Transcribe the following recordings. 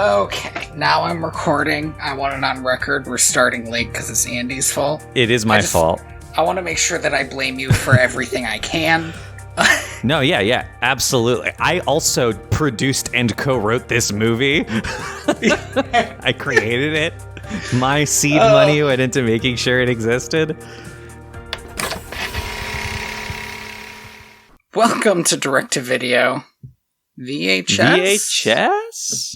Okay, now I'm recording. I want it on record. We're starting late because it's Andy's fault. It is my fault. I want to make sure that I blame you for everything I can. No, yeah, absolutely. I also produced and co-wrote this movie. I created it. My seed money went into making sure it existed. Welcome to directto.video. VHS?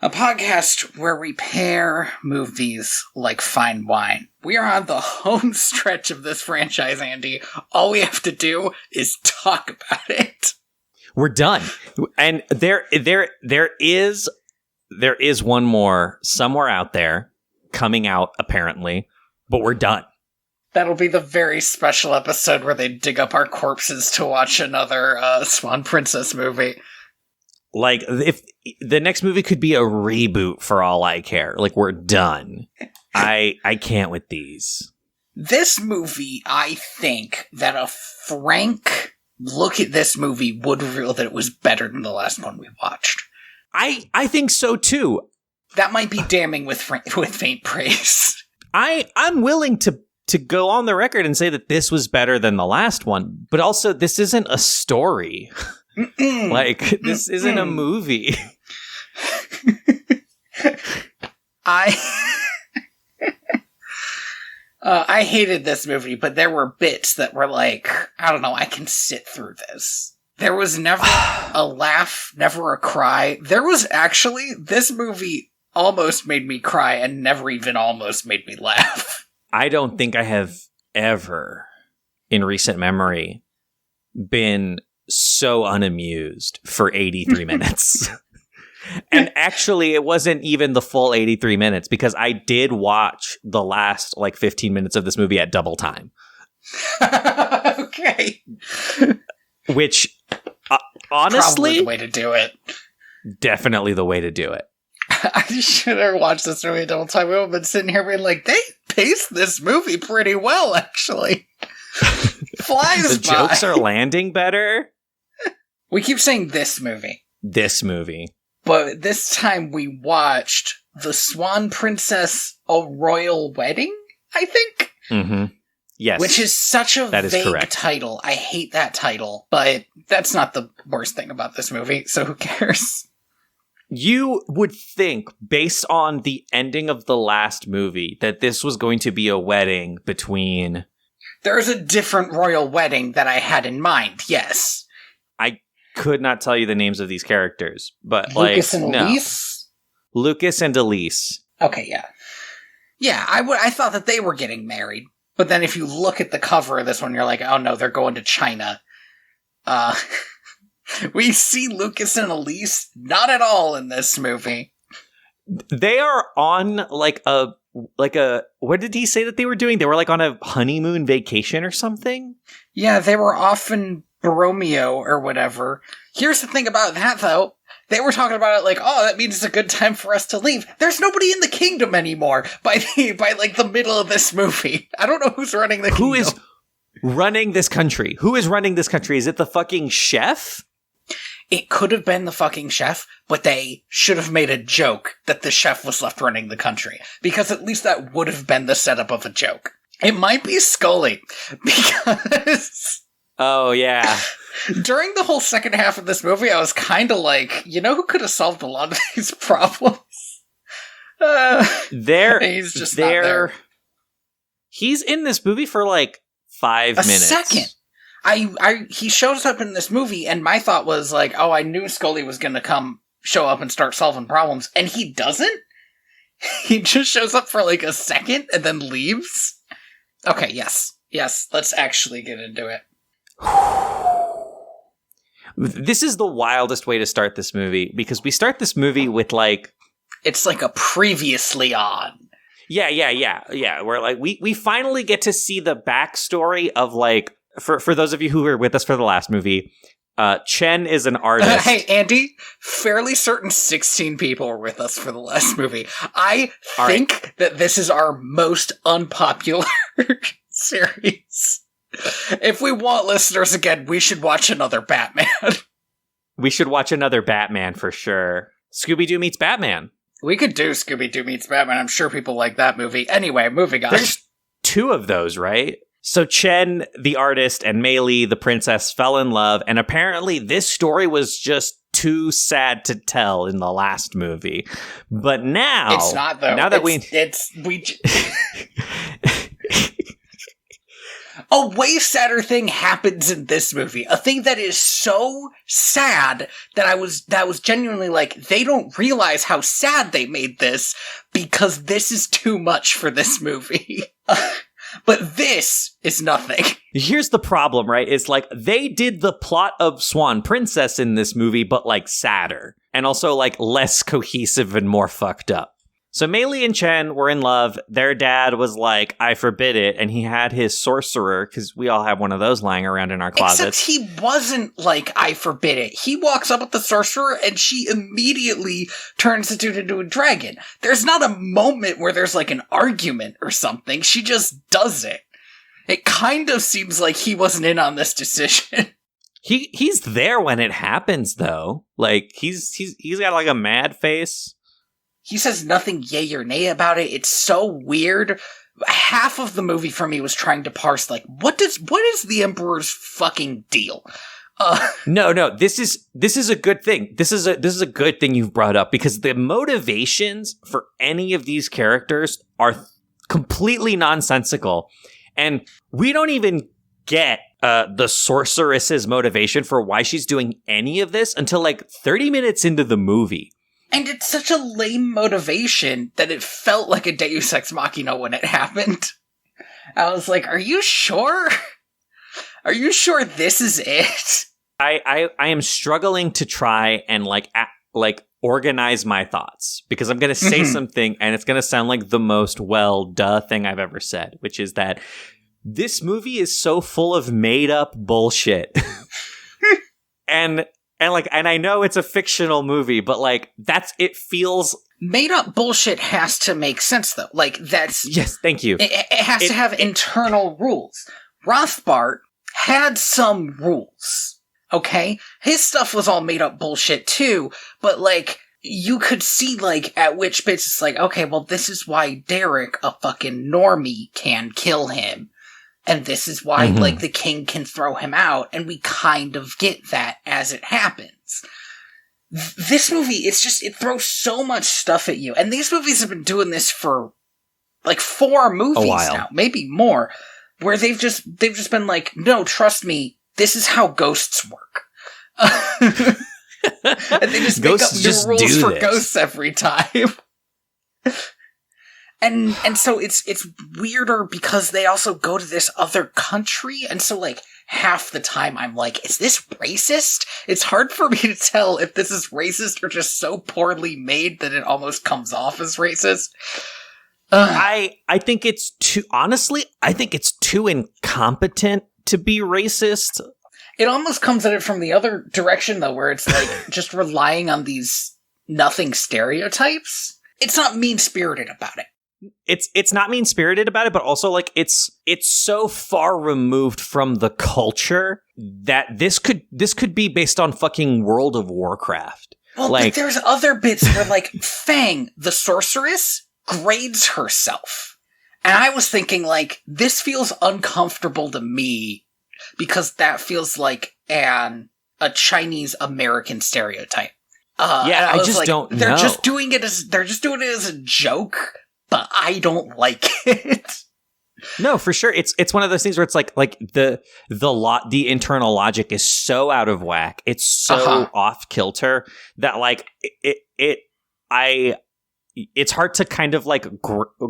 A podcast where we pair movies like fine wine. We are on the home stretch of this franchise, Andy. All we have to do is talk about it. We're done. And there is one more somewhere out there coming out, apparently, but we're done. That'll be the very special episode where they dig up our corpses to watch another Swan Princess movie. Like, if the next movie could be a reboot for all I care. Like, we're done. I can't with these. This movie, I think that a frank look at this movie would reveal that it was better than the last one we watched. I think so, too. That might be damning with faint praise. I'm willing to go on the record and say that this was better than the last one, but also this isn't a story. Like, this isn't a movie. I hated this movie, but there were bits that were like, I don't know, I can sit through this. There was never a laugh, never a cry. There was actually, this movie almost made me cry and never even almost made me laugh. I don't think I have ever, in recent memory, been so unamused for 83 minutes. And actually, it wasn't even the full 83 minutes, because I did watch the last, 15 minutes of this movie at double time. Okay. Which, honestly... Probably the way to do it. Definitely the way to do it. I should have watched this movie a double time. We've been sitting here being like, they paced this movie pretty well, actually. Flies the by. Jokes are landing better. We keep saying this movie. This movie. But this time we watched The Swan Princess, A Royal Wedding, I think? Mm-hmm. Yes. Which is such a vague correct. title. I hate that title, but that's not the worst thing about this movie, so who cares? You would think, based on the ending of the last movie, that this was going to be a wedding between... There's a different royal wedding that I had in mind, yes. I could not tell you the names of these characters, but Lucas and Elise? No. Lucas and Elise. Okay, yeah. Yeah, I thought that they were getting married, but then if you look at the cover of this one, you're like, oh no, they're going to China. We see Lucas and Elise not at all in this movie. They are on a what did he say that they were doing? They were on a honeymoon vacation or something? Yeah, they were off in Borromeo or whatever. Here's the thing about that, though. They were talking about it oh, that means it's a good time for us to leave. There's nobody in the kingdom anymore by the middle of this movie. I don't know who's running the kingdom. Who is running this country? Who is running this country? Is it the fucking chef? It could have been the fucking chef, but they should have made a joke that the chef was left running the country. Because at least that would have been the setup of a joke. It might be Scully, because... Oh, yeah. During the whole second half of this movie, I was kind of like, you know who could have solved a lot of these problems? He's just not there. He's in this movie for 5 minutes. A second. He shows up in this movie, and my thought was oh, I knew Scully was going to show up and start solving problems, and he doesn't? He just shows up for a second and then leaves? Okay, yes, let's actually get into it. This is the wildest way to start this movie, because we start this movie with It's a previously on. Yeah. Where we finally get to see the backstory of for those of you who were with us for the last movie, Chen is an artist. Hey, Andy, fairly certain 16 people were with us for the last movie. I think that this is our most unpopular series. If we want listeners again, we should watch another Batman. We should watch another Batman for sure. Scooby-Doo meets Batman. We could do Scooby-Doo meets Batman. I'm sure people like that movie. Anyway, moving on. There's 2 of those, right? So Chen, the artist, and Mei Li, the princess, fell in love, and apparently this story was just too sad to tell in the last movie. But now... It's not, though. Now that A way sadder thing happens in this movie. A thing that is so sad that I was genuinely like, they don't realize how sad they made this because this is too much for this movie. But this is nothing. Here's the problem, right? It's like they did the plot of Swan Princess in this movie, but like sadder and also like less cohesive and more fucked up. So Mei Li and Chen were in love. Their dad was like, I forbid it. And he had his sorcerer, because we all have one of those lying around in our closets. Except he wasn't like, I forbid it. He walks up with the sorcerer and she immediately turns the dude into a dragon. There's not a moment where there's like an argument or something. She just does it. It kind of seems like he wasn't in on this decision. He's there when it happens, though. Like, he's got like a mad face. He says nothing yay or nay about it. It's so weird. Half of the movie for me was trying to parse, like, what is the Emperor's fucking deal? No, this is a good thing. This is a good thing you've brought up, because the motivations for any of these characters are completely nonsensical. And we don't even get the sorceress's motivation for why she's doing any of this until like 30 minutes into the movie. And it's such a lame motivation that it felt like a Deus Ex Machina when it happened. I was like, are you sure? Are you sure this is it? I am struggling to try and like organize my thoughts, because I'm going to say something and it's going to sound like the most duh thing I've ever said, which is that this movie is so full of made up bullshit. And I know it's a fictional movie, but like it feels made up bullshit has to make sense though. Like that's yes, thank you. It has to have internal rules. Rothbart had some rules. Okay, his stuff was all made up bullshit too, but like you could see like at which bits it's like, okay, well this is why Derek, a fucking normie, can kill him. And this is why, like, the king can throw him out, and we kind of get that as it happens. This movie, it throws so much stuff at you. And these movies have been doing this for, like, 4 movies now, maybe more, where they've just been like, no, trust me, this is how ghosts work. And they just make up new rules for ghosts every time. And so it's weirder because they also go to this other country, and so like half the time I'm like, is this racist? It's hard for me to tell if this is racist or just so poorly made that it almost comes off as racist. I think it's too incompetent to be racist. It almost comes at it from the other direction though, where it's like just relying on these nothing stereotypes. It's not mean-spirited about it. It's not mean-spirited about it, but also like it's so far removed from the culture that this could be based on fucking World of Warcraft. Well, like, but there's other bits where like Fang, the sorceress, grades herself. And I was thinking like, this feels uncomfortable to me because that feels like a Chinese American stereotype. I just like, don't know. They're just doing it as a joke. But I don't like it. No, for sure. It's one of those things where it's like the internal logic is so out of whack. It's so off kilter that like it's hard to kind of like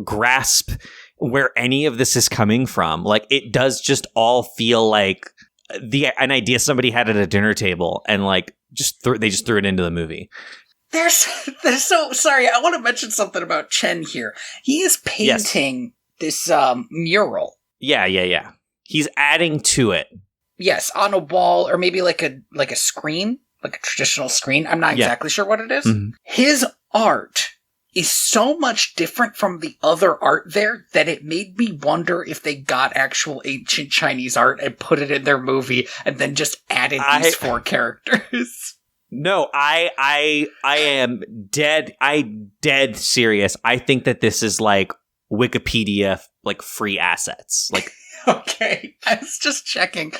grasp where any of this is coming from. Like it does just all feel like an idea somebody had at a dinner table and like they just threw it into the movie. There's so sorry. I want to mention something about Chen here. He is painting this mural. Yeah. He's adding to it. Yes, on a wall or maybe like a screen, like a traditional screen. I'm not exactly sure what it is. Mm-hmm. His art is so much different from the other art there that it made me wonder if they got actual ancient Chinese art and put it in their movie and then just added these 4 characters. No, I am dead serious. I think that this is like Wikipedia, like free assets. Like, okay, I was just checking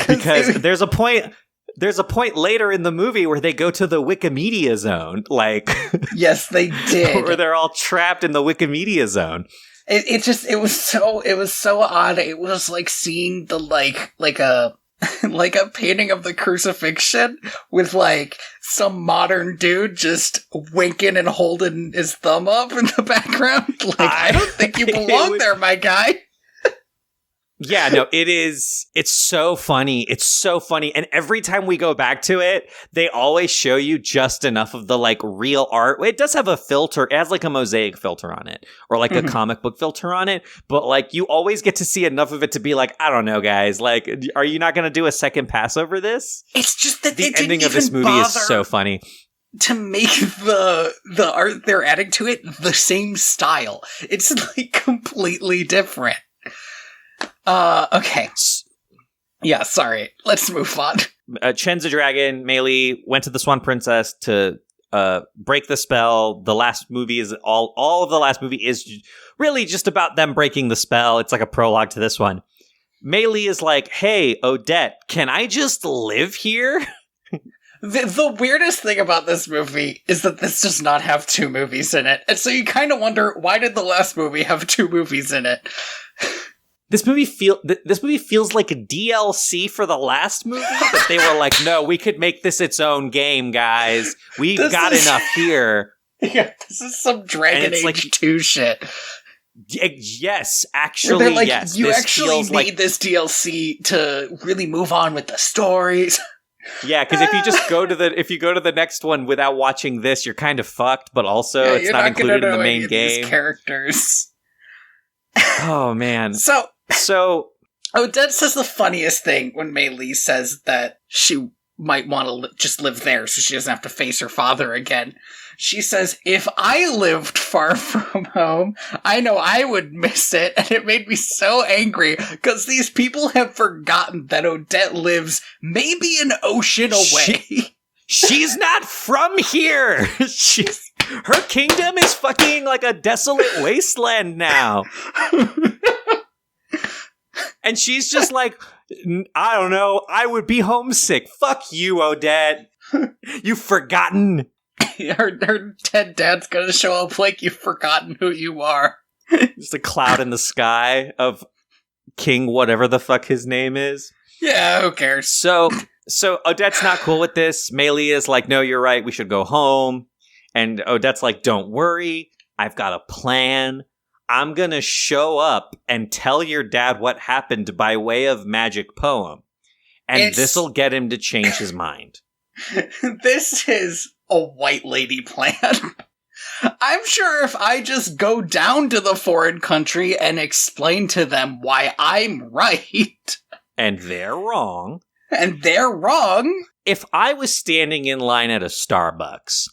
because there's a point later in the movie where they go to the Wikimedia zone. Like, yes, they did. Where they're all trapped in the Wikimedia zone. It was so odd. It was like seeing the like a painting of the crucifixion with like some modern dude just winking and holding his thumb up in the background. Like, I don't think you belong there, my guy. Yeah, no, it's so funny. It's so funny. And every time we go back to it, they always show you just enough of the like real art. It does have a filter. It has like a mosaic filter on it or like a comic book filter on it. But like you always get to see enough of it to be like, I don't know, guys, like, are you not going to do a second pass over this? It's just that the ending of this movie is so funny. To make the art they're adding to it the same style. It's like completely different. Okay. Yeah, sorry. Let's move on. Chen's a dragon. Mei Li went to the Swan Princess to break the spell. The last movie is all of the last movie is really just about them breaking the spell. It's like a prologue to this one. Mei Li is like, hey, Odette, can I just live here? The weirdest thing about this movie is that this does not have 2 movies in it. And so you kind of wonder, why did the last movie have 2 movies in it? This movie feels like a DLC for the last movie, but they were like, no, we could make this its own game, guys. We've got enough here. Yeah, this is some Dragon Age like, 2 shit. Yes, actually, like, yes. You actually need this DLC to really move on with the stories. Yeah, because if you go to the next one without watching this, you're kind of fucked. But also, it's not included in the main game. These characters. Oh man. So Odette says the funniest thing when Mei Li says that she might want to just live there so she doesn't have to face her father again. She says, if I lived far from home, I know I would miss it. And it made me so angry because these people have forgotten that Odette lives maybe an ocean away. She's not from here. Her kingdom is fucking like a desolate wasteland now. And she's just like, I don't know, I would be homesick. Fuck you, Odette. You've forgotten. Her dead dad's gonna show up like you've forgotten who you are. Just a cloud in the sky of King whatever the fuck his name is. Yeah, who cares? So Odette's not cool with this. Mei Li is like, no, you're right, we should go home. And Odette's like, don't worry, I've got a plan. I'm gonna show up and tell your dad what happened by way of magic poem. And this'll get him to change his mind. This is a white lady plan. I'm sure if I just go down to the foreign country and explain to them why I'm right. And they're wrong. If I was standing in line at a Starbucks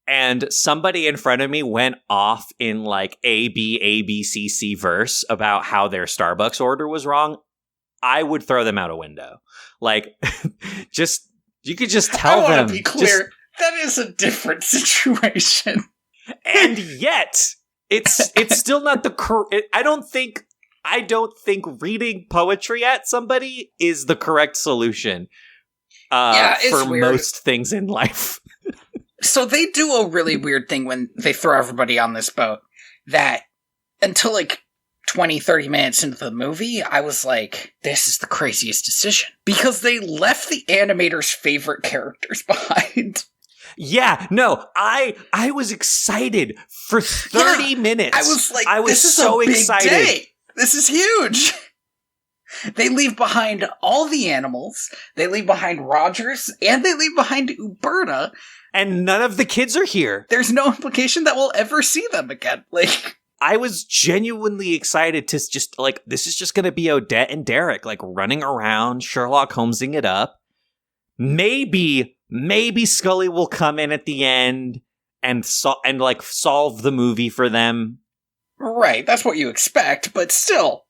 and somebody in front of me went off in like ABCC verse about how their Starbucks order was wrong, I would throw them out a window. Like, you could just tell them. I want to be clear, that is a different situation. And yet, it's still not the I don't think reading poetry at somebody is the correct solution for weird. Most things in life. So they do a really weird thing when they throw everybody on this boat that until like 20, 30 minutes into the movie, I was like, this is the craziest decision. Because they left the animator's favorite characters behind. Yeah, no, I was excited for 30 minutes. I was like, this is so excited. Day. This is huge. They leave behind all the animals. They leave behind Rogers, and they leave behind Uberta. And none of the kids are here. There's no implication that we'll ever see them again. Like, I was genuinely excited to just, like, this is just going to be Odette and Derek, like, running around, Sherlock Holmesing it up. Maybe Scully will come in at the end and solve the movie for them. Right, that's what you expect, but still,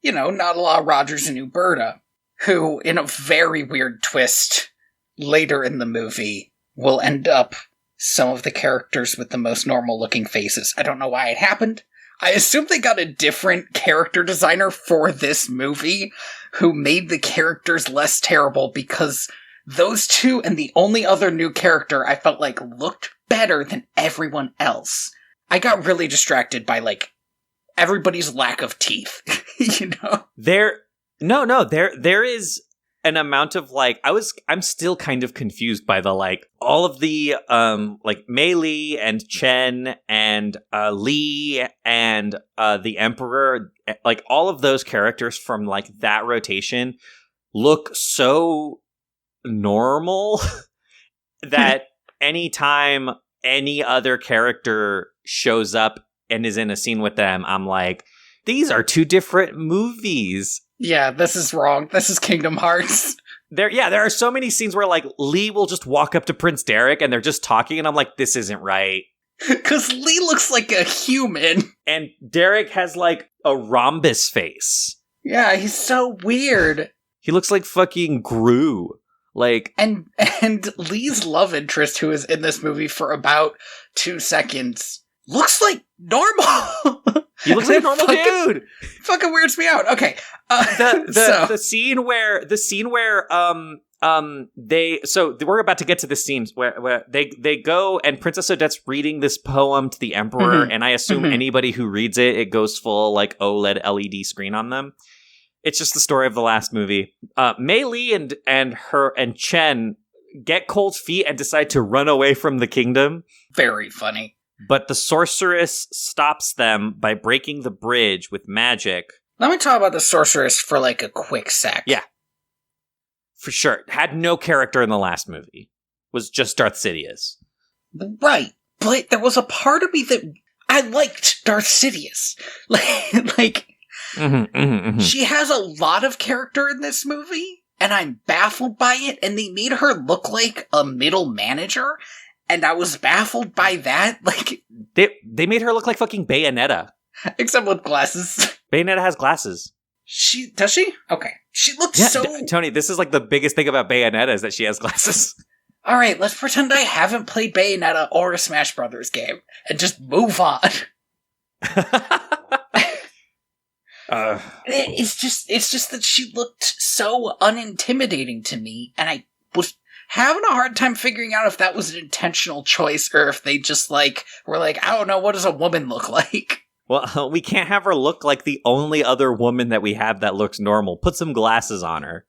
not a lot of Rogers and Uberta, who, in a very weird twist later in the movie, will end up some of the characters with the most normal-looking faces. I don't know why it happened. I assume they got a different character designer for this movie who made the characters less terrible, because those two and the only other new character I felt like looked better than everyone else. I got really distracted by, like, everybody's lack of teeth, you know? There is an amount of, like, I'm still kind of confused by the, like, all of the, like, Mei Li and Chen and, Li and, the Emperor, like, all of those characters from, like, that rotation look so normal that anytime any other character shows up and is in a scene with them, I'm like, these are two different movies. Yeah, this is wrong. This is Kingdom Hearts. There are so many scenes where, like, Lee will just walk up to Prince Derek and they're just talking, and I'm like, this isn't right. Because Lee looks like a human. And Derek has, like, a rhombus face. Yeah, he's so weird. He looks like fucking Gru. Like, and Lee's love interest, who is in this movie for about 2 seconds, looks like normal. He looks like a normal dude. Fucking weirds me out. Okay. The scene where we're about to get to the scenes where they go and Princess Odette's reading this poem to the Emperor, and I assume anybody who reads it goes full, like, OLED LED screen on them. It's just the story of the last movie. Mei Li and Chen get cold feet and decide to run away from the kingdom. Very funny. But the sorceress stops them by breaking the bridge with magic. Let me talk about the sorceress for, like, a quick sec. Yeah. For sure. Had no character in the last movie. Was just Darth Sidious. Right. But there was a part of me that I liked Darth Sidious. Like... She has a lot of character in this movie, and I'm baffled by it, and they made her look like a middle manager, and I was baffled by that. Like, they made her look like fucking Bayonetta. Except with glasses. Bayonetta has glasses. Does she? Okay. She looks so... Tony, this is like the biggest thing about Bayonetta is that she has glasses. Alright, let's pretend I haven't played Bayonetta or a Smash Brothers game, and just move on. It's just that she looked so unintimidating to me, and I was having a hard time figuring out if that was an intentional choice or if they just, like, were like, I don't know, what does a woman look like? Well, we can't have her look like the only other woman that we have that looks normal. Put some glasses on her.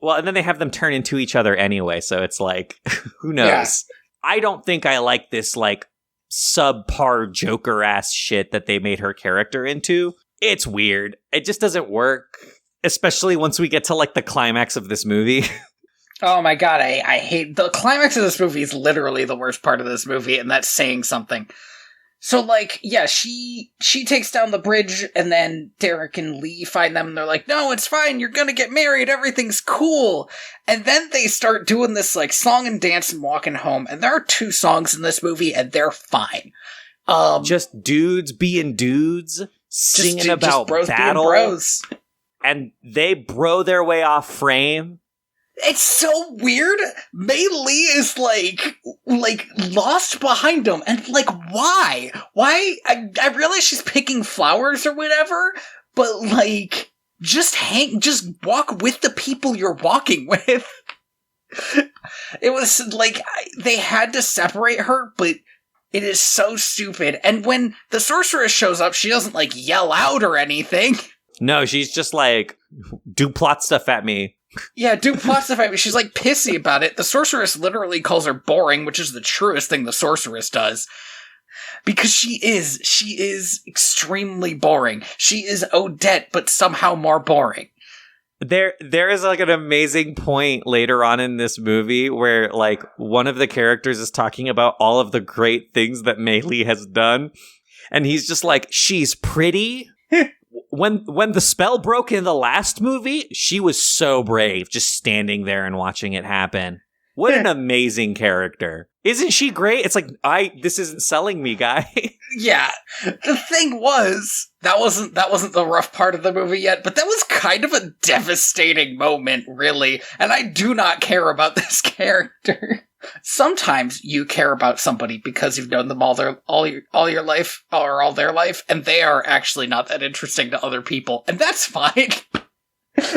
Well, and then they have them turn into each other anyway, so it's like, who knows? Yeah. I don't think I like this, like, subpar Joker-ass shit that they made her character into. It's weird. It just doesn't work, especially once we get to, like, the climax of this movie. Oh my god, I hate... The climax of this movie is literally the worst part of this movie, and that's saying something. So, like, yeah, she takes down the bridge, and then Derek and Lee find them, and they're like, no, it's fine, you're gonna get married, everything's cool. And then they start doing this, like, song and dance and walking home, and there are 2 songs in this movie, and they're fine. Just dudes being dudes, singing about bros battle, being bros. And they bro their way off frame. It's so weird. Mei Li is, like lost behind him. And, like, why? Why? I realize she's picking flowers or whatever, but, like, just walk with the people you're walking with. It was, like, they had to separate her, but it is so stupid. And when the sorceress shows up, she doesn't, like, yell out or anything. No, she's just like, do plot stuff at me. Yeah, do plot stuff at me. She's, like, pissy about it. The sorceress literally calls her boring, which is the truest thing the sorceress does. Because she is extremely boring. She is Odette, but somehow more boring. There is, like, an amazing point later on in this movie where, like, one of the characters is talking about all of the great things that Mei Li has done. And he's just like, she's pretty. When the spell broke in the last movie, she was so brave, just standing there and watching it happen. What an amazing character. Isn't she great? It's like, this isn't selling me, guy. Yeah. The thing was, that wasn't the rough part of the movie yet, but that was kind of a devastating moment, really. And I do not care about this character. Sometimes you care about somebody because you've known them all your life, or all their life, and they are actually not that interesting to other people, and that's fine.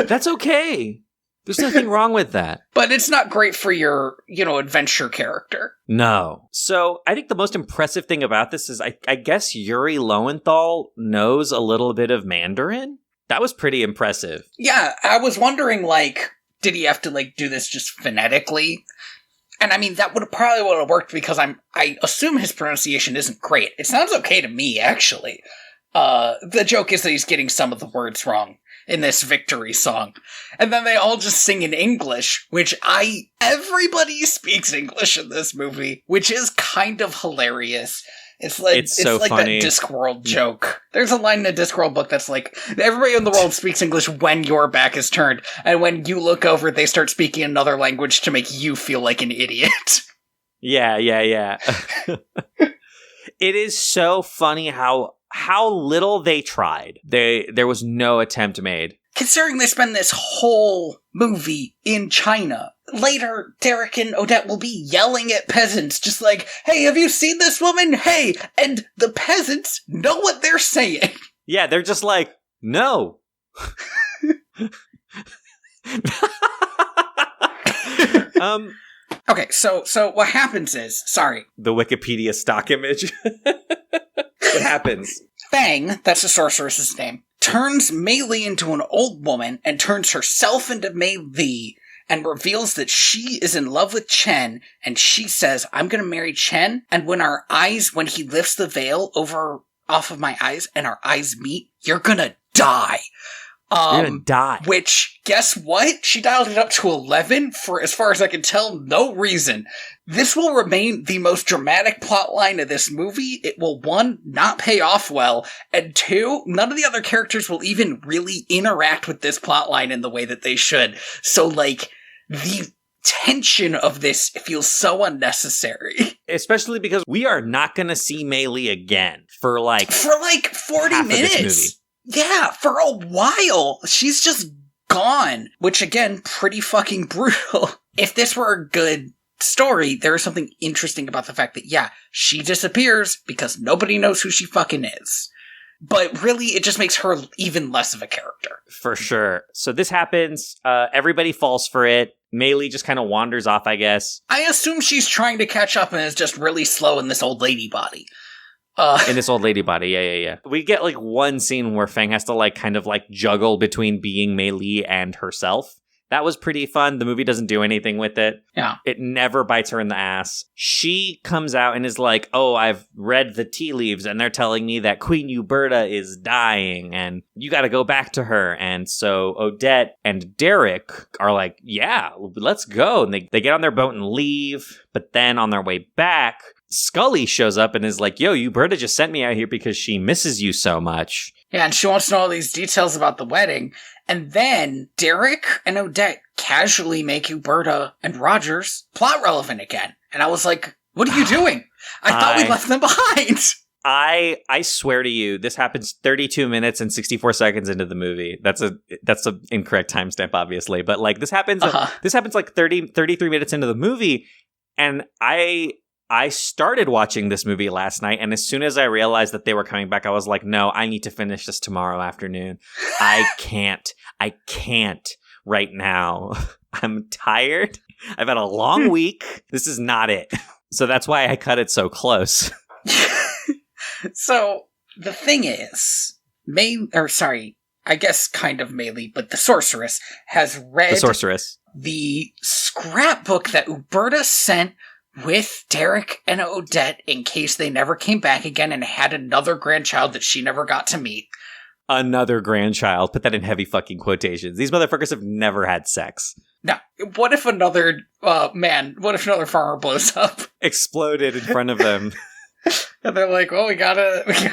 That's okay. There's nothing wrong with that. But it's not great for your, adventure character. No. So I think the most impressive thing about this is I guess Yuri Lowenthal knows a little bit of Mandarin. That was pretty impressive. Yeah, I was wondering, did he have to, do this just phonetically? And I mean, that would have worked because I assume his pronunciation isn't great. It sounds okay to me, actually. The joke is that he's getting some of the words wrong in this victory song. And then they all just sing in English, everybody speaks English in this movie, which is kind of hilarious. It's like funny. That Discworld joke. There's a line in a Discworld book that's like, everybody in the world speaks English when your back is turned, and when you look over, they start speaking another language to make you feel like an idiot. Yeah. It is so funny how little they tried. There was no attempt made. Considering they spend this whole movie in China. Later, Derek and Odette will be yelling at peasants, just like, hey, have you seen this woman? Hey! And the peasants know what they're saying. Yeah, they're just like, no. Okay, so what happens is, sorry. The Wikipedia stock image. What happens? Fang, that's the sorceress's name, turns Mei Li into an old woman and turns herself into Mei Li and reveals that she is in love with Chen, and she says, I'm gonna marry Chen, and when he lifts the veil off of my eyes and our eyes meet, you're gonna die. You're gonna die. Which, guess what? She dialed it up to 11 for, as far as I can tell, no reason. This will remain the most dramatic plotline of this movie. It will, 1, not pay off well, and 2, none of the other characters will even really interact with this plotline in the way that they should. So, the tension of this feels so unnecessary. Especially because we are not gonna see Mei Li again for 40 minutes. Yeah, for a while. She's just gone. Which, again, pretty fucking brutal. If this were a good story, there is something interesting about the fact that, yeah, she disappears because nobody knows who she fucking is. But really, it just makes her even less of a character. For sure. So this happens. Everybody falls for it. Mei Li just kind of wanders off, I guess. I assume she's trying to catch up and is just really slow in this old lady body. In this old lady body, yeah. We get one scene where Fang has to kind of juggle between being Mei Li and herself. That was pretty fun. The movie doesn't do anything with it. Yeah. It never bites her in the ass. She comes out and is like, oh, I've read the tea leaves and they're telling me that Queen Uberta is dying and you got to go back to her. And so Odette and Derek are like, yeah, let's go. And they get on their boat and leave. But then on their way back, Scully shows up and is like, yo, Uberta just sent me out here because she misses you so much. Yeah, and she wants to know all these details about the wedding. And then Derek and Odette casually make Uberta and Rogers plot relevant again. And I was like, what are you doing? I thought we left them behind. I swear to you, this happens 32 minutes and 64 seconds into the movie. That's a incorrect timestamp, obviously. But this happens 33 minutes into the movie. And I started watching this movie last night, and as soon as I realized that they were coming back, I was like, no, I need to finish this tomorrow afternoon. I can't right now. I'm tired. I've had a long week. This is not it. So that's why I cut it so close. So the thing is, I guess kind of Mei Li, but the sorceress has read the scrapbook that Uberta sent with Derek and Odette in case they never came back again and had another grandchild that she never got to meet. Another grandchild. Put that in heavy fucking quotations. These motherfuckers have never had sex. Now, what if another farmer blows up? Exploded in front of them. And they're like, well, we got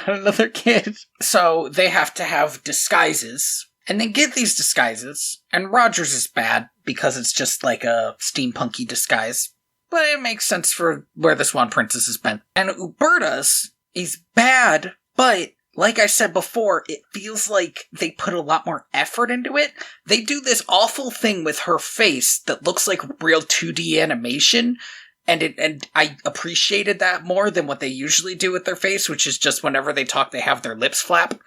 another kid. So they have to have disguises. And they get these disguises. And Rogers is bad because it's just like a steampunky disguise. But it makes sense for where the Swan Princess has been. And Uberta's He's bad, but like I said before, it feels like they put a lot more effort into it. They do this awful thing with her face that looks like real 2D animation, and I appreciated that more than what they usually do with their face, which is just whenever they talk, they have their lips flap.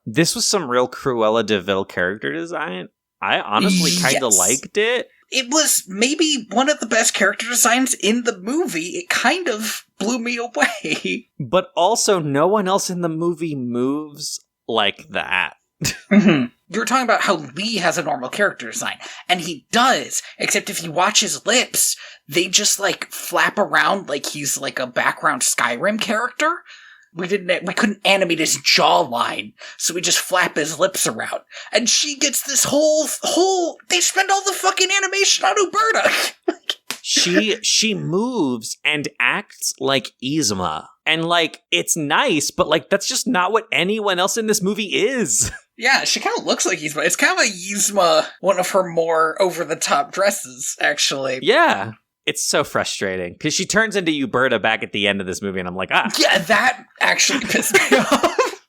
This was some real Cruella de Vil character design. I honestly kind of liked it. It was maybe one of the best character designs in the movie. It kind of blew me away. But also, no one else in the movie moves like that. Mm-hmm. You were talking about how Lee has a normal character design, and he does, except if you watch his lips, they just, like, flap around like he's, like, a background Skyrim character. We couldn't animate his jawline, so we just flap his lips around. And she gets this whole, they spend all the fucking animation on Uberta! She moves and acts like Yzma. And, like, it's nice, but, like, that's just not what anyone else in this movie is. Yeah, she kind of looks like Yzma. It's kind of a Yzma, one of her more over-the-top dresses, actually. Yeah. It's so frustrating, because she turns into Uberta back at the end of this movie, and I'm like, Yeah, that actually pissed me off.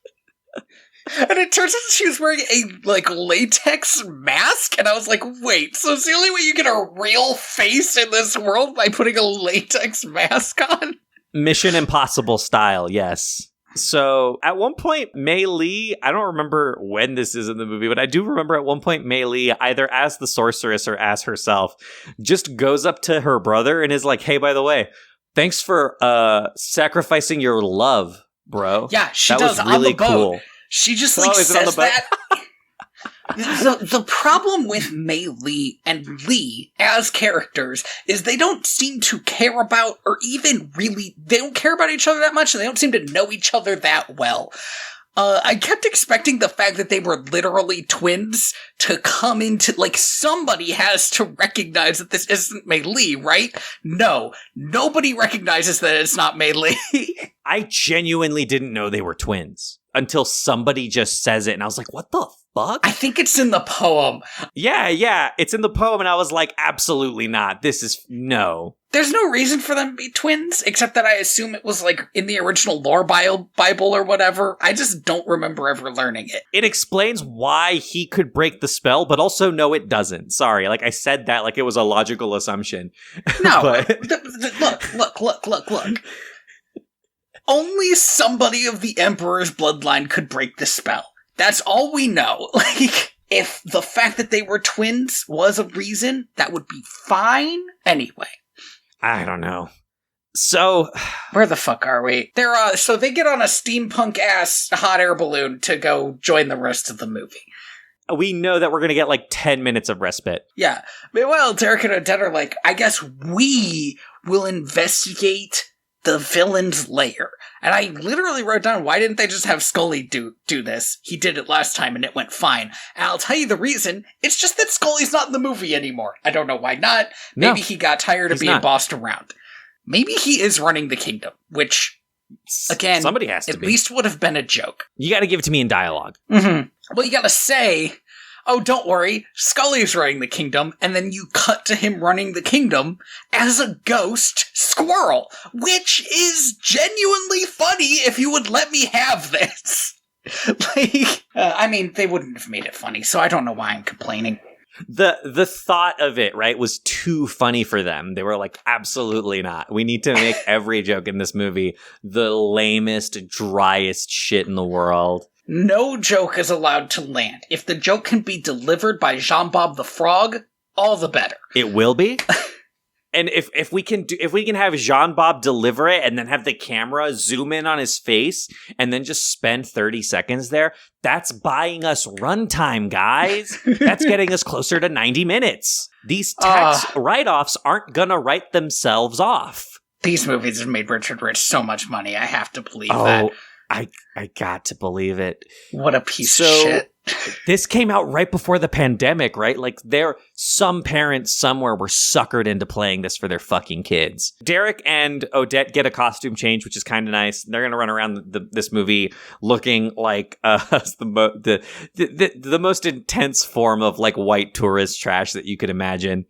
And it turns out she was wearing a, like, latex mask, and I was like, wait, so it's the only way you get a real face in this world by putting a latex mask on? Mission Impossible style, yes. So, at one point, Mei Lee, I don't remember when this is in the movie, but I do remember at one point Mei Lee, either as the sorceress or as herself, just goes up to her brother and is like, hey, by the way, thanks for sacrificing your love, bro. Yeah, she that does was really on the boat. Cool. She just, like, says that. The problem with Mei Lee and Lee as characters is they don't seem to care about, or even really, they don't care about each other that much, and they don't seem to know each other that well. I kept expecting the fact that they were literally twins to come into, like, somebody has to recognize that this isn't Mei Lee, right? No, nobody recognizes that it's not Mei Lee. I genuinely didn't know they were twins until somebody just says it, and I was like, what the fuck? I think it's in the poem. Yeah, it's in the poem, and I was like, absolutely not. This is, no. There's no reason for them to be twins, except that I assume it was, like, in the original lore Bible or whatever. I just don't remember ever learning it. It explains why he could break the spell, but also, no, it doesn't. Sorry, like, I said that like it was a logical assumption. No, but... look. Only somebody of the Emperor's bloodline could break the spell. That's all we know. Like, if the fact that they were twins was a reason, that would be fine. Anyway. I don't know. So... Where the fuck are we? So they get on a steampunk-ass hot air balloon to go join the rest of the movie. We know that we're going to get, like, 10 minutes of respite. Yeah. Well, Derek and Odette are like, I guess we will investigate the villain's lair. And I literally wrote down, why didn't they just have Scully do this? He did it last time and it went fine. And I'll tell you the reason. It's just that Scully's not in the movie anymore. I don't know why not. Maybe he got tired of being bossed around. Maybe he is running the kingdom, which, again, somebody has to at least would have been a joke. You gotta give it to me in dialogue. Mm-hmm. Well, you gotta say, oh, don't worry, Scully's running the kingdom, and then you cut to him running the kingdom as a ghost squirrel, which is genuinely funny if you would let me have this. I mean, they wouldn't have made it funny, so I don't know why I'm complaining. The thought of it, right, was too funny for them. They were like, absolutely not. We need to make every joke in this movie the lamest, driest shit in the world. No joke is allowed to land. If the joke can be delivered by Jean-Bob the Frog, all the better. It will be? And if we can have Jean-Bob deliver it and then have the camera zoom in on his face and then just spend 30 seconds there, that's buying us runtime, guys. That's getting us closer to 90 minutes. These tax write-offs aren't gonna write themselves off. These movies have made Richard Rich so much money. I have to believe that. I got to believe it. What a piece of shit. This came out right before the pandemic, right? Like, some parents somewhere were suckered into playing this for their fucking kids. Derek and Odette get a costume change, which is kind of nice. They're going to run around this movie looking like the most intense form of, like, white tourist trash that you could imagine.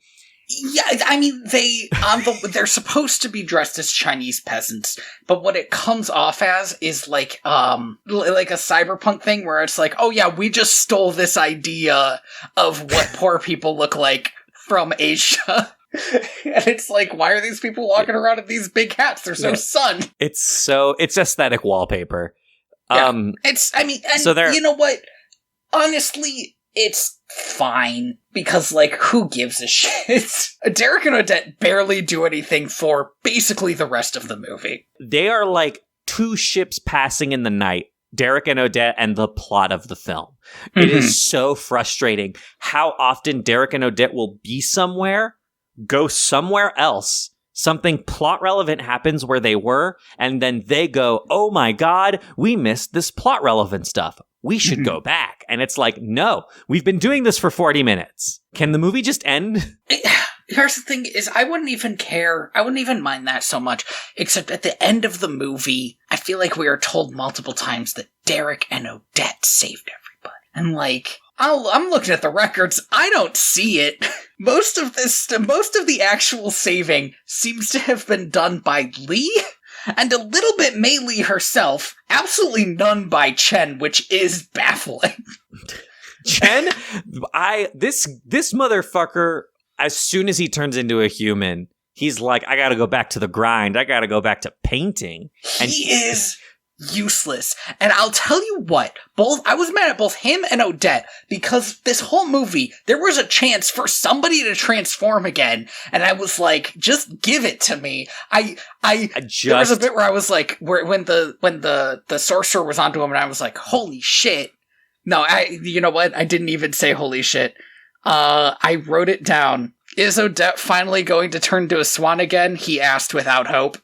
Yeah, I mean, they're supposed to be dressed as Chinese peasants, but what it comes off as is like a cyberpunk thing where it's like, oh yeah, we just stole this idea of what poor people look like from Asia. And it's like, why are these people walking around in these big hats? There's no sun. It's aesthetic wallpaper. Yeah. You know what? Honestly, it's fine, because, like, who gives a shit? Derek and Odette barely do anything for basically the rest of the movie. They are like two ships passing in the night, Derek and Odette and the plot of the film. Mm-hmm. It is so frustrating how often Derek and Odette will be somewhere, go somewhere else, something plot relevant happens where they were, and then they go, oh my god, we missed this plot relevant stuff. We should go back. And it's like, no, we've been doing this for 40 minutes. Can the movie just end? Here's the thing is, I wouldn't even care. I wouldn't even mind that so much. Except at the end of the movie, I feel like we are told multiple times that Derek and Odette saved everybody. And like, I'm looking at the records. I don't see it. Most of the actual saving seems to have been done by Lee. And a little bit Mei Lee herself, absolutely none by Chen, which is baffling. Chen, this motherfucker, as soon as he turns into a human, he's like, I gotta go back to the grind. I gotta go back to painting. And he is useless. And I'll tell you what, I was mad at both him and Odette, because this whole movie, there was a chance for somebody to transform again, and I was like, just give it to me. There was a bit where I was like, when the sorcerer was onto him, and I was like, holy shit. No, you know what? I didn't even say holy shit. I wrote it down. Is Odette finally going to turn into a swan again? He asked without hope.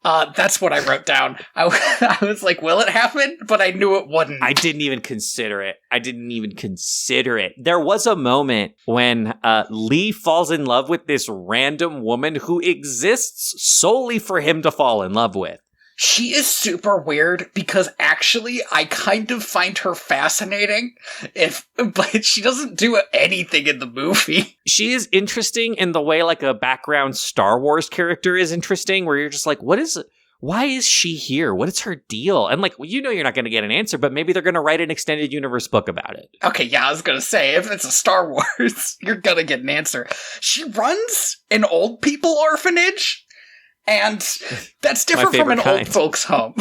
That's what I wrote down. I was like, will it happen? But I knew it wouldn't. I didn't even consider it. There was a moment when Lee falls in love with this random woman who exists solely for him to fall in love with. She is super weird, because actually I kind of find her fascinating, but she doesn't do anything in the movie. She is interesting in the way like a background Star Wars character is interesting, where you're just like, why is she here? What is her deal? And like, you know, you're not going to get an answer, but maybe they're going to write an extended universe book about it. Okay, yeah, I was going to say, if it's a Star Wars, you're going to get an answer. She runs an old people orphanage. And that's different from an old folks' home.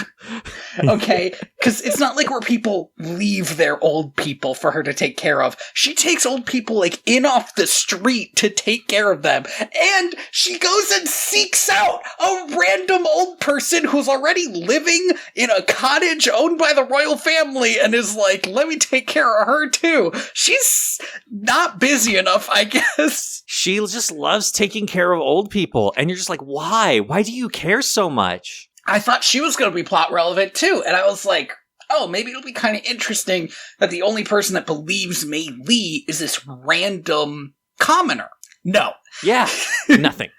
Okay? Because it's not like where people leave their old people for her to take care of. She takes old people, like, in off the street to take care of them. And she goes and seeks out a random old person who's already living in a cottage owned by the royal family and is like, let me take care of her too. She's not busy enough, I guess. She just loves taking care of old people. And you're just like, why? Why do you care so much? I thought she was going to be plot relevant too. And I was like, oh, maybe it'll be kind of interesting that the only person that believes Mei Lee is this random commoner. No. Yeah, nothing.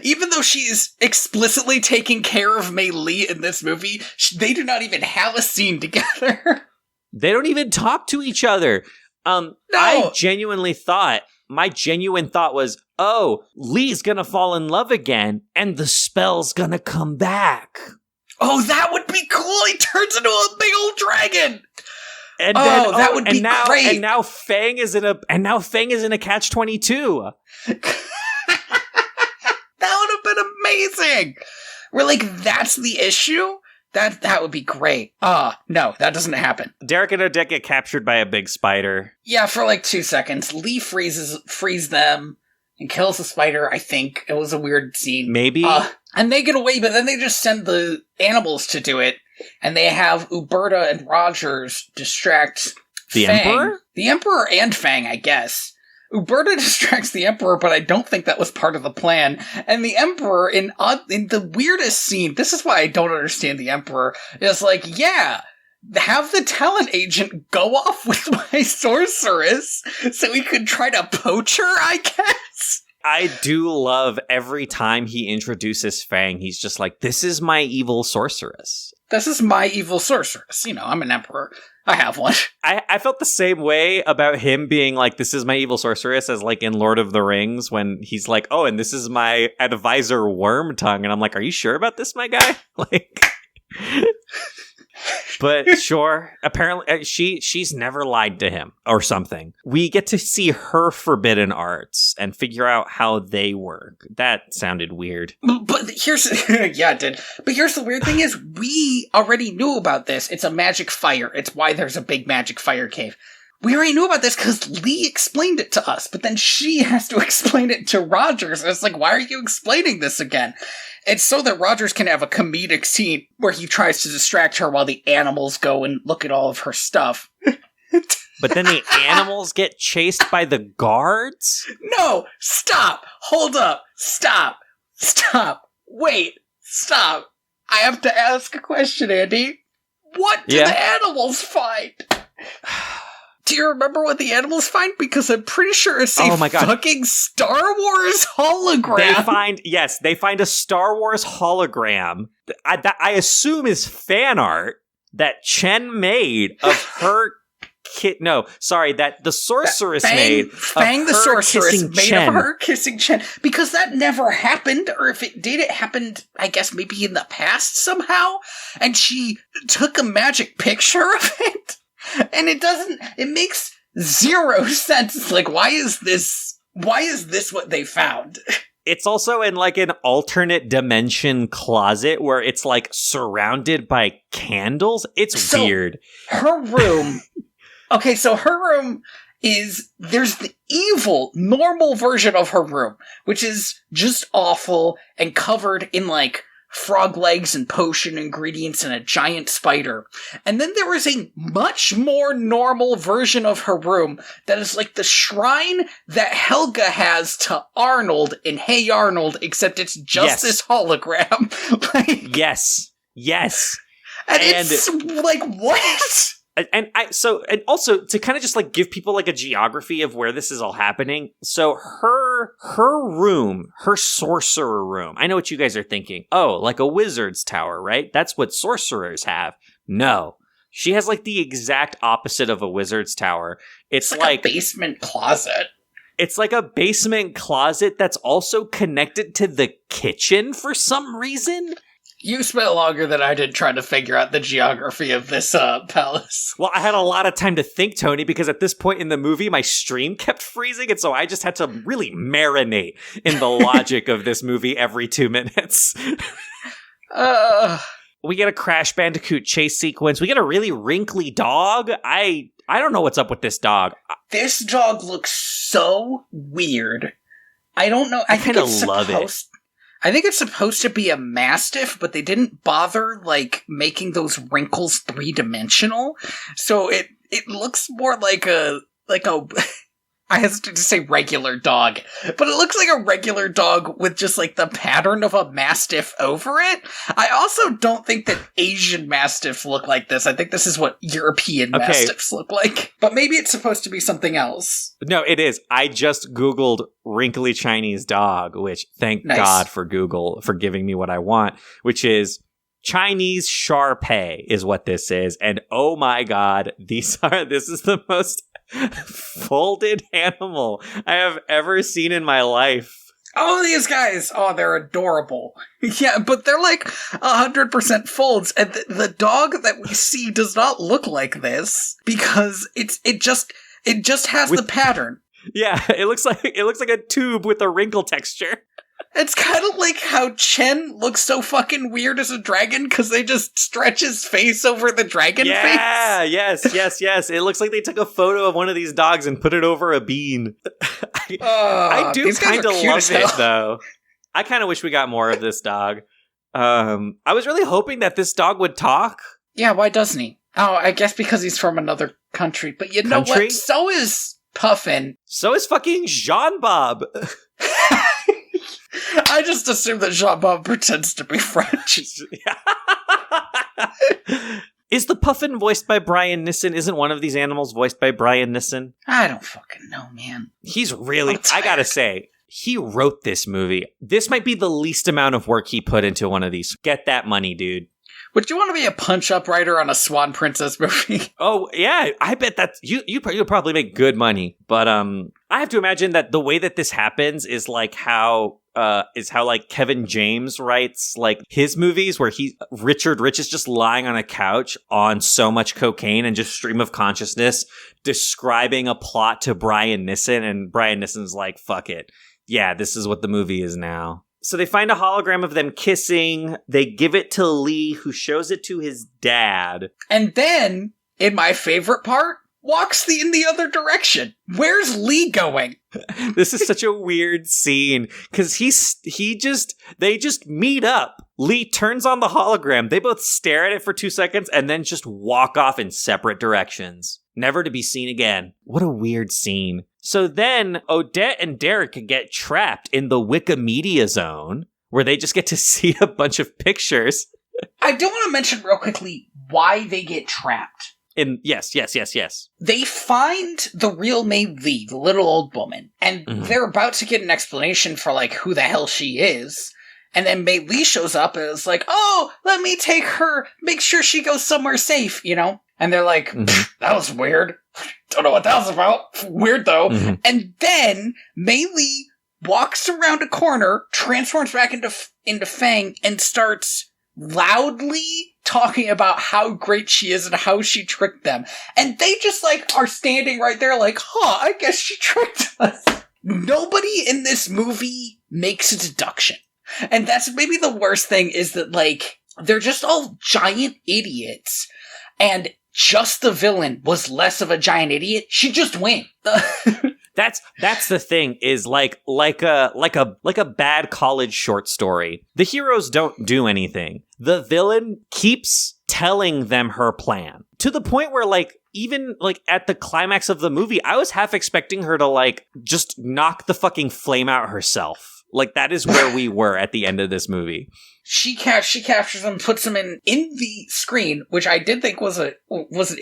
Even though she's explicitly taking care of Mei Lee in this movie, they do not even have a scene together. They don't even talk to each other. No. My genuine thought was, oh, Lee's gonna fall in love again, and the spell's gonna come back. Oh, that would be cool! He turns into a big old dragon! That would be great! And now Fang is in a catch-22. That would have been amazing! We're like, that's the issue? That would be great. No, that doesn't happen. Derek and Odette get captured by a big spider. Yeah, for like 2 seconds. Lee frees them and kills the spider, I think. It was a weird scene. Maybe. And they get away, but then they just send the animals to do it. And they have Uberta and Rogers distract the Fang. Emperor? The Emperor and Fang, I guess. Uberta distracts the Emperor, but I don't think that was part of the plan. And the Emperor, in the weirdest scene, this is why I don't understand the Emperor, is like, yeah, have the talent agent go off with my sorceress so we could try to poach her, I guess? I do love every time he introduces Fang, he's just like, this is my evil sorceress. This is my evil sorceress. You know, I'm an emperor. I have one. I felt the same way about him being like, this is my evil sorceress, as like in Lord of the Rings, when he's like, oh, and this is my advisor Wormtongue. And I'm like, are you sure about this, my guy? Like, but sure. Apparently, she's never lied to him or something. We get to see her forbidden arts and figure out how they work. That sounded weird. But here's yeah, it did. But here's the weird thing is we already knew about this. It's a magic fire. It's why there's a big magic fire cave. We already knew about this because Lee explained it to us, but then she has to explain it to Rogers. And it's like, why are you explaining this again? It's so that Rogers can have a comedic scene where he tries to distract her while the animals go and look at all of her stuff. But then the animals get chased by the guards? No! Stop! Hold up! Stop! Wait! Stop! I have to ask a question, Andy. What do the animals find? Do you remember what the animals find? Because I'm pretty sure it's a fucking Star Wars hologram. They find a Star Wars hologram that I assume is fan art that Chen made of her that the sorceress made. Fang the sorceress made of her kissing Chen. Because that never happened, or if it did, it happened, I guess, maybe in the past somehow. And she took a magic picture of it. And it makes zero sense. Like, why is this what they found? It's also in like an alternate dimension closet where it's like surrounded by candles. It's weird. Her room. Okay, so her room there's the evil, normal version of her room, which is just awful and covered in like frog legs and potion ingredients and a giant spider. And then there is a much more normal version of her room that is like the shrine that Helga has to Arnold in Hey Arnold, except it's just this hologram. Yes. And it's like, what? And also to kind of just like give people like a geography of where this is all happening. So her room, her sorcerer room. I know what you guys are thinking. Oh, like a wizard's tower, right? That's what sorcerers have. No. She has like the exact opposite of a wizard's tower. It's like a basement closet. It's like a basement closet that's also connected to the kitchen for some reason. You spent longer than I did trying to figure out the geography of this palace. Well, I had a lot of time to think, Tony, because at this point in the movie, my stream kept freezing, and so I just had to really marinate in the logic of this movie every 2 minutes. We get a Crash Bandicoot chase sequence. We get a really wrinkly dog. I don't know what's up with this dog. This dog looks so weird. I don't know. I kind of love it. I think it's supposed to be a Mastiff, but they didn't bother, like, making those wrinkles 3-dimensional. So it looks more like a I hesitate to say regular dog, but it looks like a regular dog with just like the pattern of a Mastiff over it. I also don't think that Asian Mastiffs look like this. I think this is what European Mastiffs look like. But maybe it's supposed to be something else. No, it is. I just Googled wrinkly Chinese dog, which thank God for Google for giving me what I want, which is Chinese Shar-Pei is what this is. And oh my God, this is the most folded animal I have ever seen in my life. Oh, these guys! Oh, they're adorable. Yeah, but they're like 100% folds, and the dog that we see does not look like this because it just has the pattern. Yeah, it looks like a tube with a wrinkle texture. It's kind of like how Chen looks so fucking weird as a dragon because they just stretch his face over the dragon face. Yeah, yes. It looks like they took a photo of one of these dogs and put it over a bean. I do kind of love it, though. I kind of wish we got more of this dog. I was really hoping that this dog would talk. Yeah, why doesn't he? Oh, I guess because he's from another country. But you know what? So is Puffin. So is fucking Jean-Bob. I just assume that Jean-Bob pretends to be French. Is the Puffin voiced by Brian Nissen? Isn't one of these animals voiced by Brian Nissen? I don't fucking know, man. He's really, I gotta say, he wrote this movie. This might be the least amount of work he put into one of these. Get that money, dude. Would you want to be a punch-up writer on a Swan Princess movie? Oh, yeah. I bet that you'll probably make good money. But I have to imagine that the way that this happens is like how like Kevin James writes like his movies, where Richard Rich is just lying on a couch on so much cocaine and just stream of consciousness describing a plot to Brian Nissen, and Brian Nissen's like, fuck it. Yeah, this is what the movie is now. So they find a hologram of them kissing. They give it to Lee, who shows it to his dad. And then, in my favorite part, walks in the other direction. Where's Lee going? This is such a weird scene, because they just meet up. Lee turns on the hologram. They both stare at it for 2 seconds and then just walk off in separate directions, never to be seen again. What a weird scene. So then Odette and Derek get trapped in the Wikimedia zone, where they just get to see a bunch of pictures. I do want to mention real quickly why they get trapped. Yes. They find the real Mei Lee, the little old woman, and they're about to get an explanation for, like, who the hell she is. And then Mei Lee shows up and is like, oh, let me take her, make sure she goes somewhere safe, you know? And they're like, that was weird. Don't know what that was about. Weird, though. And then Mei Lee walks around a corner, transforms back into Fang, and starts loudly talking about how great she is and how she tricked them. And they just, like, are standing right there like, I guess she tricked us. Nobody in this movie makes a deduction. And that's maybe the worst thing, is that, like, they're just all giant idiots. And just the villain was less of a giant idiot. She just win. That's the thing, is like a bad college short story. The heroes don't do anything. The villain keeps telling them her plan, to the point where, like, even like at the climax of the movie, I was half expecting her to, like, just knock the fucking flame out herself. Like, that is where we were at the end of this movie. She captures him, puts him in the screen, which I did think was an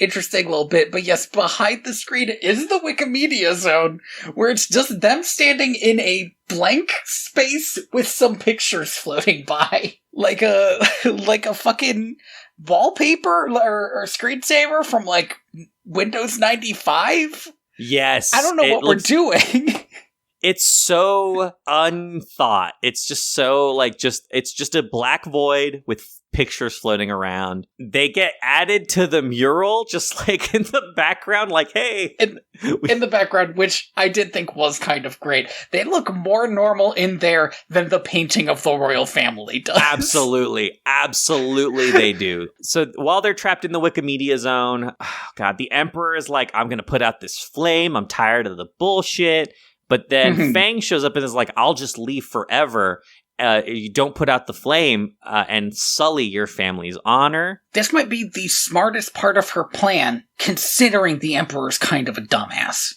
interesting little bit. But yes, behind the screen is the Wikimedia zone, where it's just them standing in a blank space with some pictures floating by, like a fucking wallpaper or screensaver from, like, Windows 95. Yes, I don't know what we're doing. It's so unthought. It's just so, like, it's just a black void with pictures floating around. They get added to the mural, just, like, in the background, like, hey. In the background, which I did think was kind of great. They look more normal in there than the painting of the royal family does. Absolutely they do. So while they're trapped in the Wikimedia zone, oh God, the Emperor is like, I'm going to put out this flame. I'm tired of the bullshit. But then Fang shows up and is like, I'll just leave forever. You don't put out the flame and sully your family's honor. This might be the smartest part of her plan, considering the Emperor's kind of a dumbass.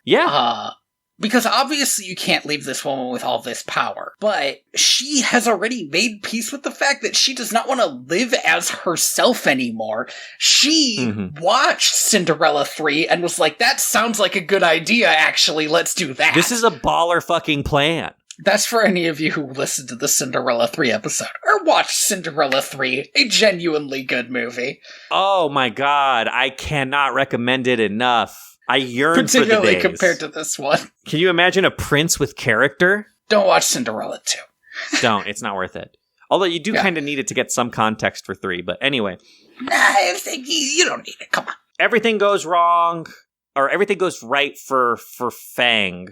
Yeah. Because obviously you can't leave this woman with all this power. But she has already made peace with the fact that she does not want to live as herself anymore. She watched Cinderella 3 and was like, that sounds like a good idea, actually. Let's do that. This is a baller fucking plan. That's for any of you who listened to the Cinderella 3 episode, or watched Cinderella 3, a genuinely good movie. Oh my God, I cannot recommend it enough. I yearn for the days. Particularly compared to this one. Can you imagine a prince with character? Don't watch Cinderella 2. Don't, it's not worth it. Although you do kind of need it to get some context for 3, but anyway. Nah, you don't need it, come on. Everything goes wrong. Or everything goes right for Fang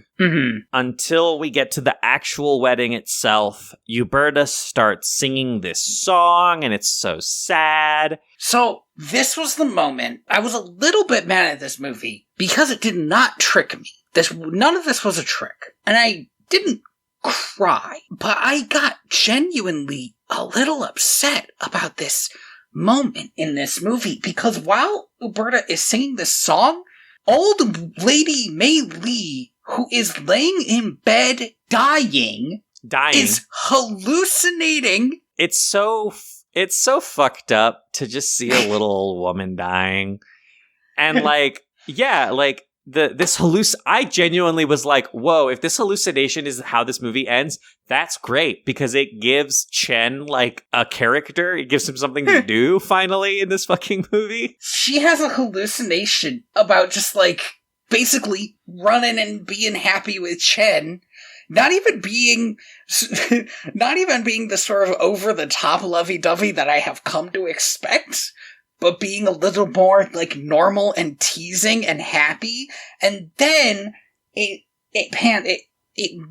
until we get to the actual wedding itself. Uberta starts singing this song, and it's so sad. So this was the moment I was a little bit mad at this movie because it did not trick me. None of this was a trick, and I didn't cry, but I got genuinely a little upset about this moment in this movie because while Uberta is singing this song, old lady Mei Lee, who is laying in bed dying, is hallucinating. It's so fucked up to just see a little old woman dying. And like, yeah, like I genuinely was like, whoa, if this hallucination is how this movie ends, that's great, because it gives Chen like a character. It gives him something to do finally in this fucking movie. She has a hallucination about just like basically running and being happy with Chen. Not even being the sort of over the top lovey-dovey that I have come to expect, but being a little more like normal and teasing and happy. And then it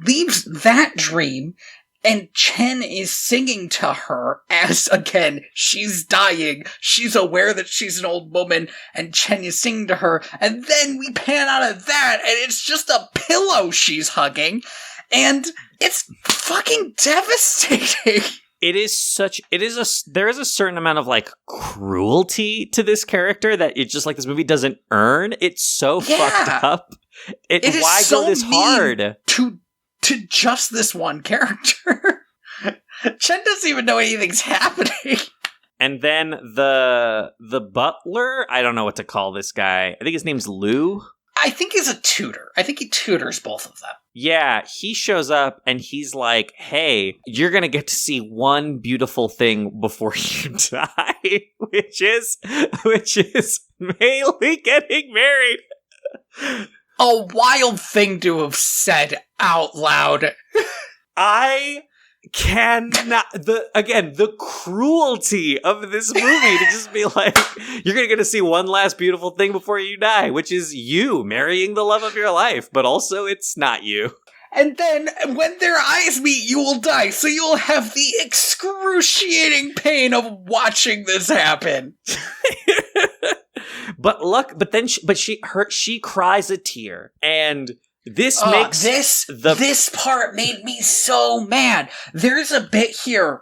leaves that dream, and Chen is singing to her as, again, she's dying. She's aware that she's an old woman, and Chen is singing to her. And then we pan out of that, and it's just a pillow she's hugging. And it's fucking devastating. There is a certain amount of like cruelty to this character that it's just like this movie doesn't earn. It's so fucked up. Why go this hard to just this one character? Chen doesn't even know anything's happening. And then the butler, I don't know what to call this guy. I think his name's Lou. I think he's a tutor. I think he tutors both of them. Yeah, he shows up and he's like, hey, you're going to get to see one beautiful thing before you die, which is Mei Li getting married. A wild thing to have said out loud. I cannot, the cruelty of this movie to just be like, you're gonna get to see one last beautiful thing before you die, which is you marrying the love of your life, but also it's not you. And then when their eyes meet, you will die, so you'll have the excruciating pain of watching this happen. She cries a tear, and this part made me so mad. There's a bit here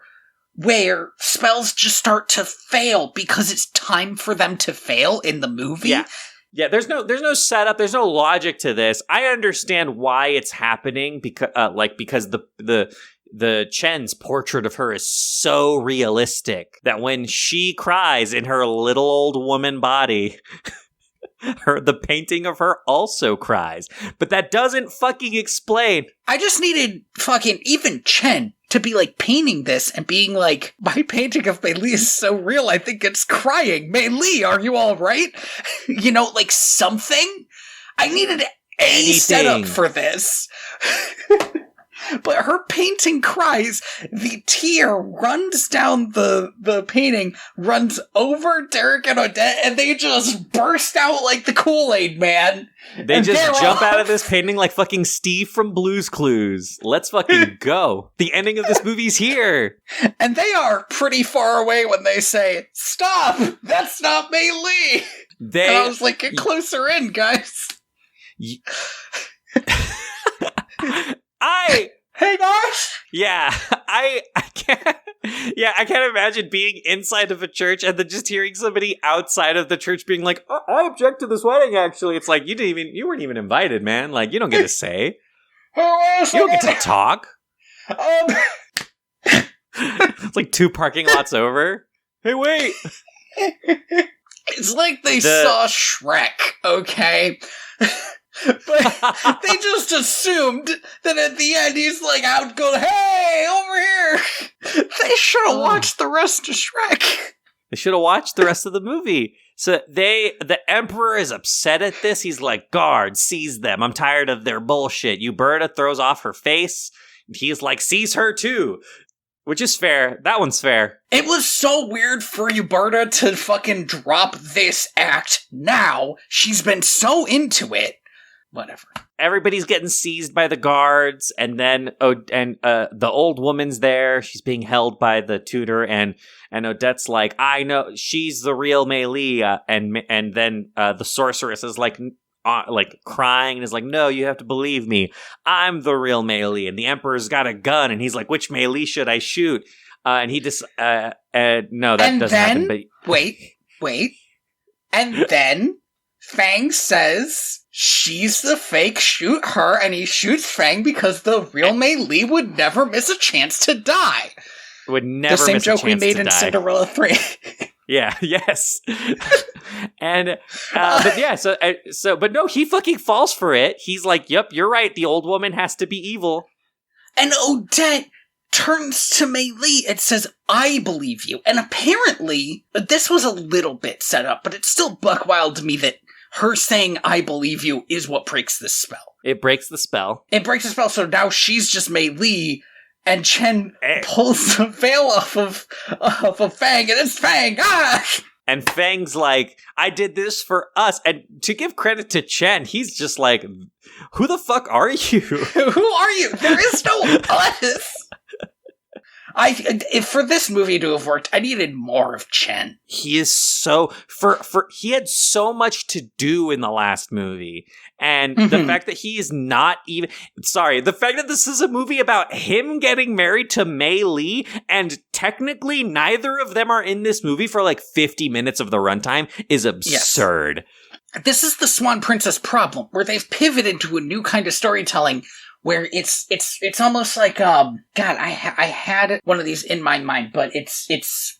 where spells just start to fail because it's time for them to fail in the movie. Yeah, there's no setup, there's no logic to this. I understand why it's happening because the Chen's portrait of her is so realistic that when she cries in her little old woman body, the painting of her also cries. But that doesn't fucking explain. I just needed fucking even Chen to be like painting this and being like, my painting of Mei Li is so real, I think it's crying. Mei Li, are you all right? You know, like something. I needed a setup for this. But her painting cries, the tear runs down the painting, runs over Derek and Odette, and they just burst out like the Kool-Aid Man. They just jump out of this painting like fucking Steve from Blue's Clues. Let's fucking go. The ending of this movie's here. And they are pretty far away when they say, stop! That's not Mei Li! And I was like, get closer in, guys. Hey guys! Yeah, I can't imagine being inside of a church and then just hearing somebody outside of the church being like, I object to this wedding, actually. It's like, you weren't even invited, man. Like, you don't get to say. You don't get to talk. It's like 2 parking lots over. Hey, wait! It's like they saw Shrek, okay? But they just assumed that at the end he's like out going, hey, over here. They should have watched the rest of Shrek. They should have watched the rest of the movie. So the Emperor is upset at this. He's like, guard, seize them. I'm tired of their bullshit. Uberta throws off her face. He's like, seize her too. Which is fair. That one's fair. It was so weird for Uberta to fucking drop this act now. She's been so into it. Whatever. Everybody's getting seized by the guards, and then the old woman's there. She's being held by the tutor, and Odette's like, I know she's the real Mei Li, and then the sorceress is like crying and is like, no, you have to believe me. I'm the real Mei Li, and the Emperor's got a gun, and he's like, which Mei Li should I shoot? And he just no, that doesn't happen. But wait, and then Fang says she's the fake, shoot her, and he shoots Fang because the real Mei Li would never miss a chance to die. Would never miss a chance to die. The same joke we made in Cinderella 3. Yeah, yes. And, but yeah, but no, he fucking falls for it. He's like, yep, you're right. The old woman has to be evil. And Odette turns to Mei Li and says, I believe you. And apparently, this was a little bit set up, but it's still buck wild to me that her saying, I believe you, is what breaks this spell. It breaks the spell. It breaks the spell, so now she's just Mei Li, and Chen pulls the veil off of Fang, and it's Fang! Ah! And Fang's like, I did this for us. And to give credit to Chen, he's just like, who the fuck are you? Who are you? There is no us! For this movie to have worked, I needed more of Chen. He is he had so much to do in the last movie. And the fact that he is not even, the fact that this is a movie about him getting married to Mei Li, and technically neither of them are in this movie for like 50 minutes of the runtime is absurd. Yes. This is the Swan Princess problem, where they've pivoted to a new kind of storytelling where it's almost like God, I had one of these in my mind, but it's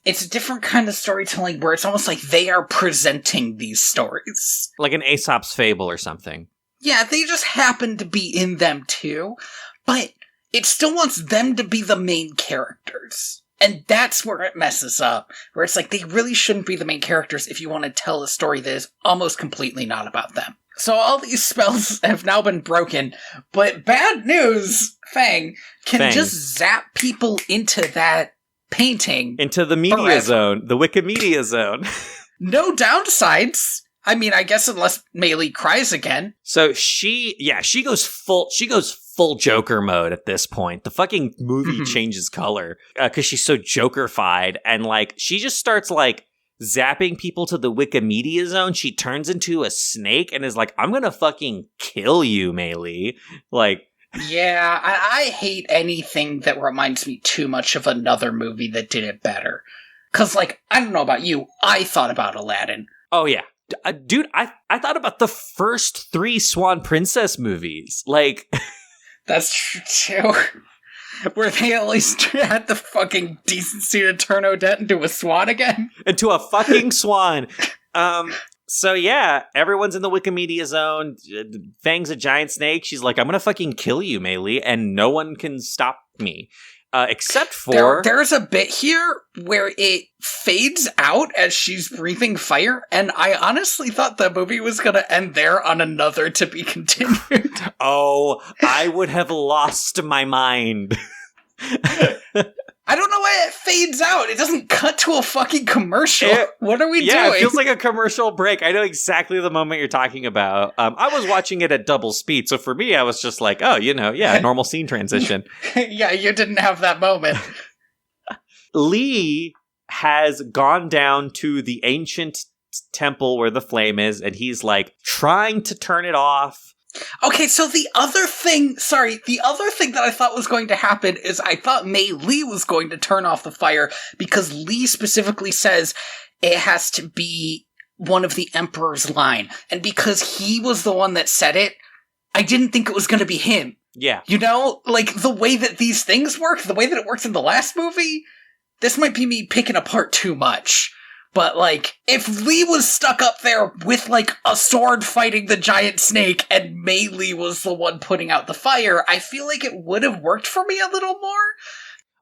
a different kind of storytelling where it's almost like they are presenting these stories, like an Aesop's Fable or something. Yeah, they just happen to be in them too, but it still wants them to be the main characters. And that's where it messes up, where it's like they really shouldn't be the main characters if you want to tell a story that is almost completely not about them. So all these spells have now been broken, but bad news, Fang can just zap people into that painting. Into the media zone, the Wikimedia zone. No downsides. I mean, I guess unless Mei Li cries again. So she goes full Joker mode at this point. The fucking movie changes color because she's so Joker-fied, and like she just starts like zapping people to the Wikimedia zone. She turns into a snake and is like, I'm gonna fucking kill you, Mei Li. Like, yeah, I hate anything that reminds me too much of another movie that did it better. Cause like, I don't know about you, I thought about Aladdin. Oh yeah. Dude, I thought about the first 3 Swan Princess movies. Like, that's true too. Where they at least had the fucking decency to turn Odette into a swan again. Into a fucking swan. So yeah, everyone's in the Wikimedia zone. Fang's a giant snake. She's like, I'm gonna fucking kill you, Mei Li, and no one can stop me. Except for... There's a bit here where it fades out as she's breathing fire, and I honestly thought the movie was going to end there on another to be continued. Oh, I would have lost my mind. I don't know why it fades out. It doesn't cut to a fucking commercial. What are we doing? Yeah, it feels like a commercial break. I know exactly the moment you're talking about. I was watching it at double speed, so for me, I was just like, oh, normal scene transition. Yeah, you didn't have that moment. Lee has gone down to the ancient temple where the flame is, and he's like trying to turn it off. Okay, so the other thing that I thought was going to happen is I thought Mei Li was going to turn off the fire because Lee specifically says it has to be one of the Emperor's line. And because he was the one that said it, I didn't think it was going to be him. Yeah. Like the way that these things work, the way that it worked in the last movie, this might be me picking apart too much. But, like, if Lee was stuck up there with, like, a sword fighting the giant snake and Mei Li was the one putting out the fire, I feel like it would have worked for me a little more.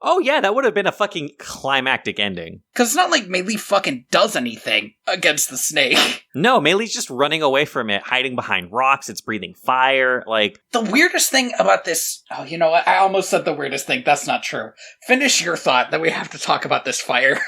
Oh, yeah, that would have been a fucking climactic ending. Because it's not like Mei Li fucking does anything against the snake. No, Mei Li's just running away from it, hiding behind rocks, it's breathing fire, like... The weirdest thing about this... Oh, you know what? I almost said the weirdest thing. That's not true. Finish your thought, then we have to talk about this fire.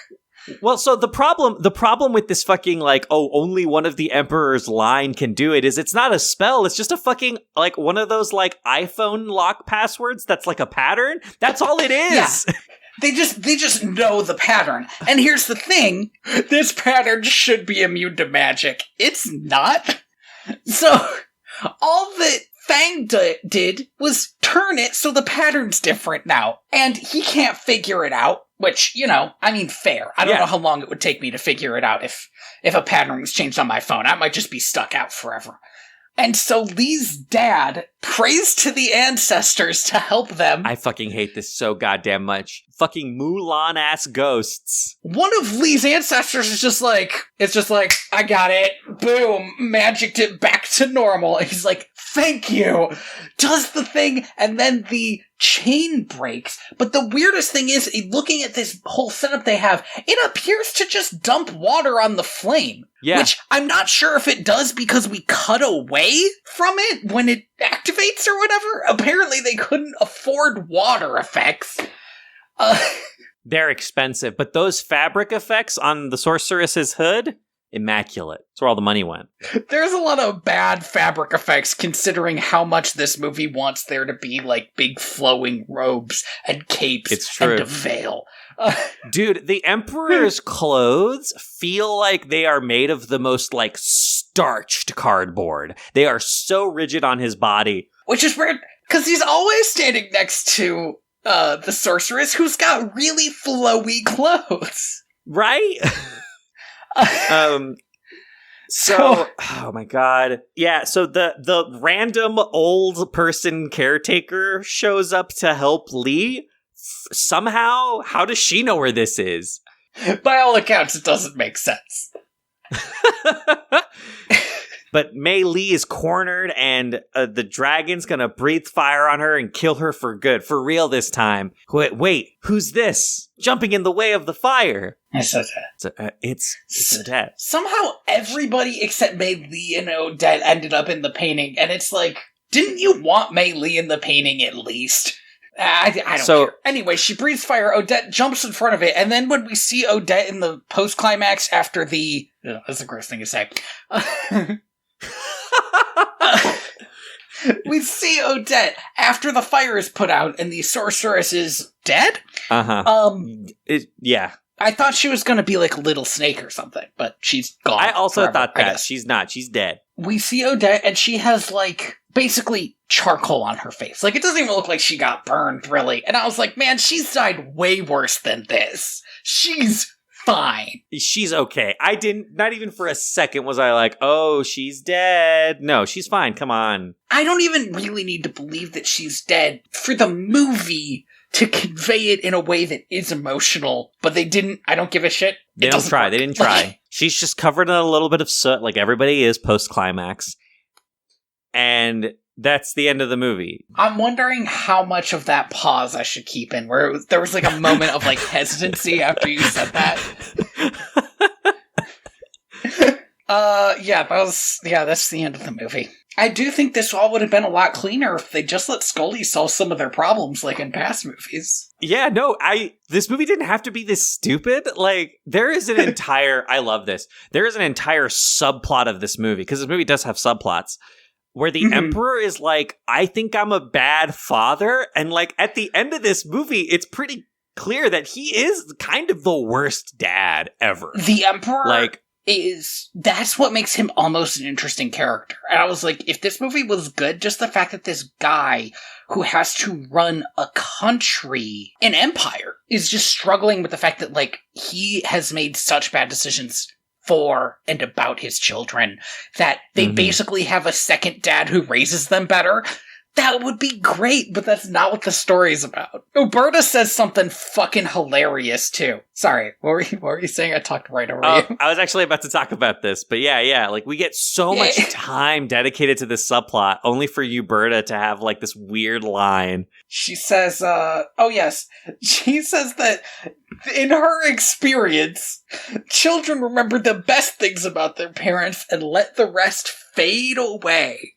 Well, so the problem with this fucking, like, only one of the Emperor's line can do it is it's not a spell, it's just a fucking, like, one of those, like, iPhone lock passwords that's like a pattern. That's all it is. Yeah. They just know the pattern. And here's the thing, this pattern should be immune to magic. It's not. So, all that Fang did was turn it so the pattern's different now. And he can't figure it out. Which, fair. I don't know how long it would take me to figure it out if a pattern was changed on my phone. I might just be stuck out forever. And so Lee's dad prays to the ancestors to help them. I fucking hate this so goddamn much. Fucking Mulan-ass ghosts. One of Lee's ancestors is just like, I got it. Boom. Magicked it back to normal. And he's like, thank you. Does the thing, and then the chain breaks. But the weirdest thing is, looking at this whole setup they have, it appears to just dump water on the flame. Yeah. Which I'm not sure if it does because we cut away from it when it activates or whatever. Apparently they couldn't afford water effects. They're expensive, but those fabric effects on the sorceress's hood, immaculate. That's where all the money went. There's a lot of bad fabric effects considering how much this movie wants there to be like big flowing robes and capes and a veil. Dude, the Emperor's clothes feel like they are made of the most like starched cardboard. They are so rigid on his body. Which is weird, because he's always standing next to the sorceress who's got really flowy clothes. Right? So, oh my god. Yeah, so the random old person caretaker shows up to help Lee. Somehow, how does she know where this is? By all accounts, it doesn't make sense. But Mei Lee is cornered, and the dragon's gonna breathe fire on her and kill her for good. For real this time. Wait, who's this? Jumping in the way of the fire. It's Odette. It's Odette. Somehow everybody except Mei Lee and Odette ended up in the painting, and it's like, didn't you want Mei Lee in the painting at least? I don't care. Anyway, she breathes fire, Odette jumps in front of it, and then when we see Odette in the post-climax after the... that's a gross thing to say. We see Odette after the fire is put out and the sorceress is dead? Uh-huh. Yeah. I thought she was going to be like a little snake or something, but she's gone. I also forever, thought that. She's not. She's dead. We see Odette and she has like basically charcoal on her face. Like it doesn't even look like she got burned really. And I was like, man, she's died way worse than this. She's fine. She's okay. Not even for a second was I like, oh, she's dead. No, she's fine. Come on. I don't even really need to believe that she's dead for the movie to convey it in a way that is emotional, but they didn't. I don't give a shit. They didn't try. She's just covered in a little bit of soot like everybody is post-climax. And that's the end of the movie. I'm wondering how much of that pause I should keep in, where there was like a moment of like hesitancy after you said that. That's the end of the movie. I do think this all would have been a lot cleaner if they just let Scully solve some of their problems like in past movies. Yeah, no, this movie didn't have to be this stupid. Like, there is an entire, I love this, there is an entire subplot of this movie, because this movie does have subplots, where the Emperor is like, I think I'm a bad father, and like, at the end of this movie, it's pretty clear that he is kind of the worst dad ever. The Emperor that's what makes him almost an interesting character. And I was like, if this movie was good, just the fact that this guy who has to run a country, an empire, is just struggling with the fact that, like, he has made such bad decisions for and about his children that they basically have a second dad who raises them better. That would be great, but that's not what the story's about. Uberta says something fucking hilarious, too. Sorry, what were you saying? I talked right over you. I was actually about to talk about this, but yeah, like, we get so much time dedicated to this subplot, only for Uberta to have, like, this weird line. She says, she says that in her experience, children remember the best things about their parents and let the rest fade away.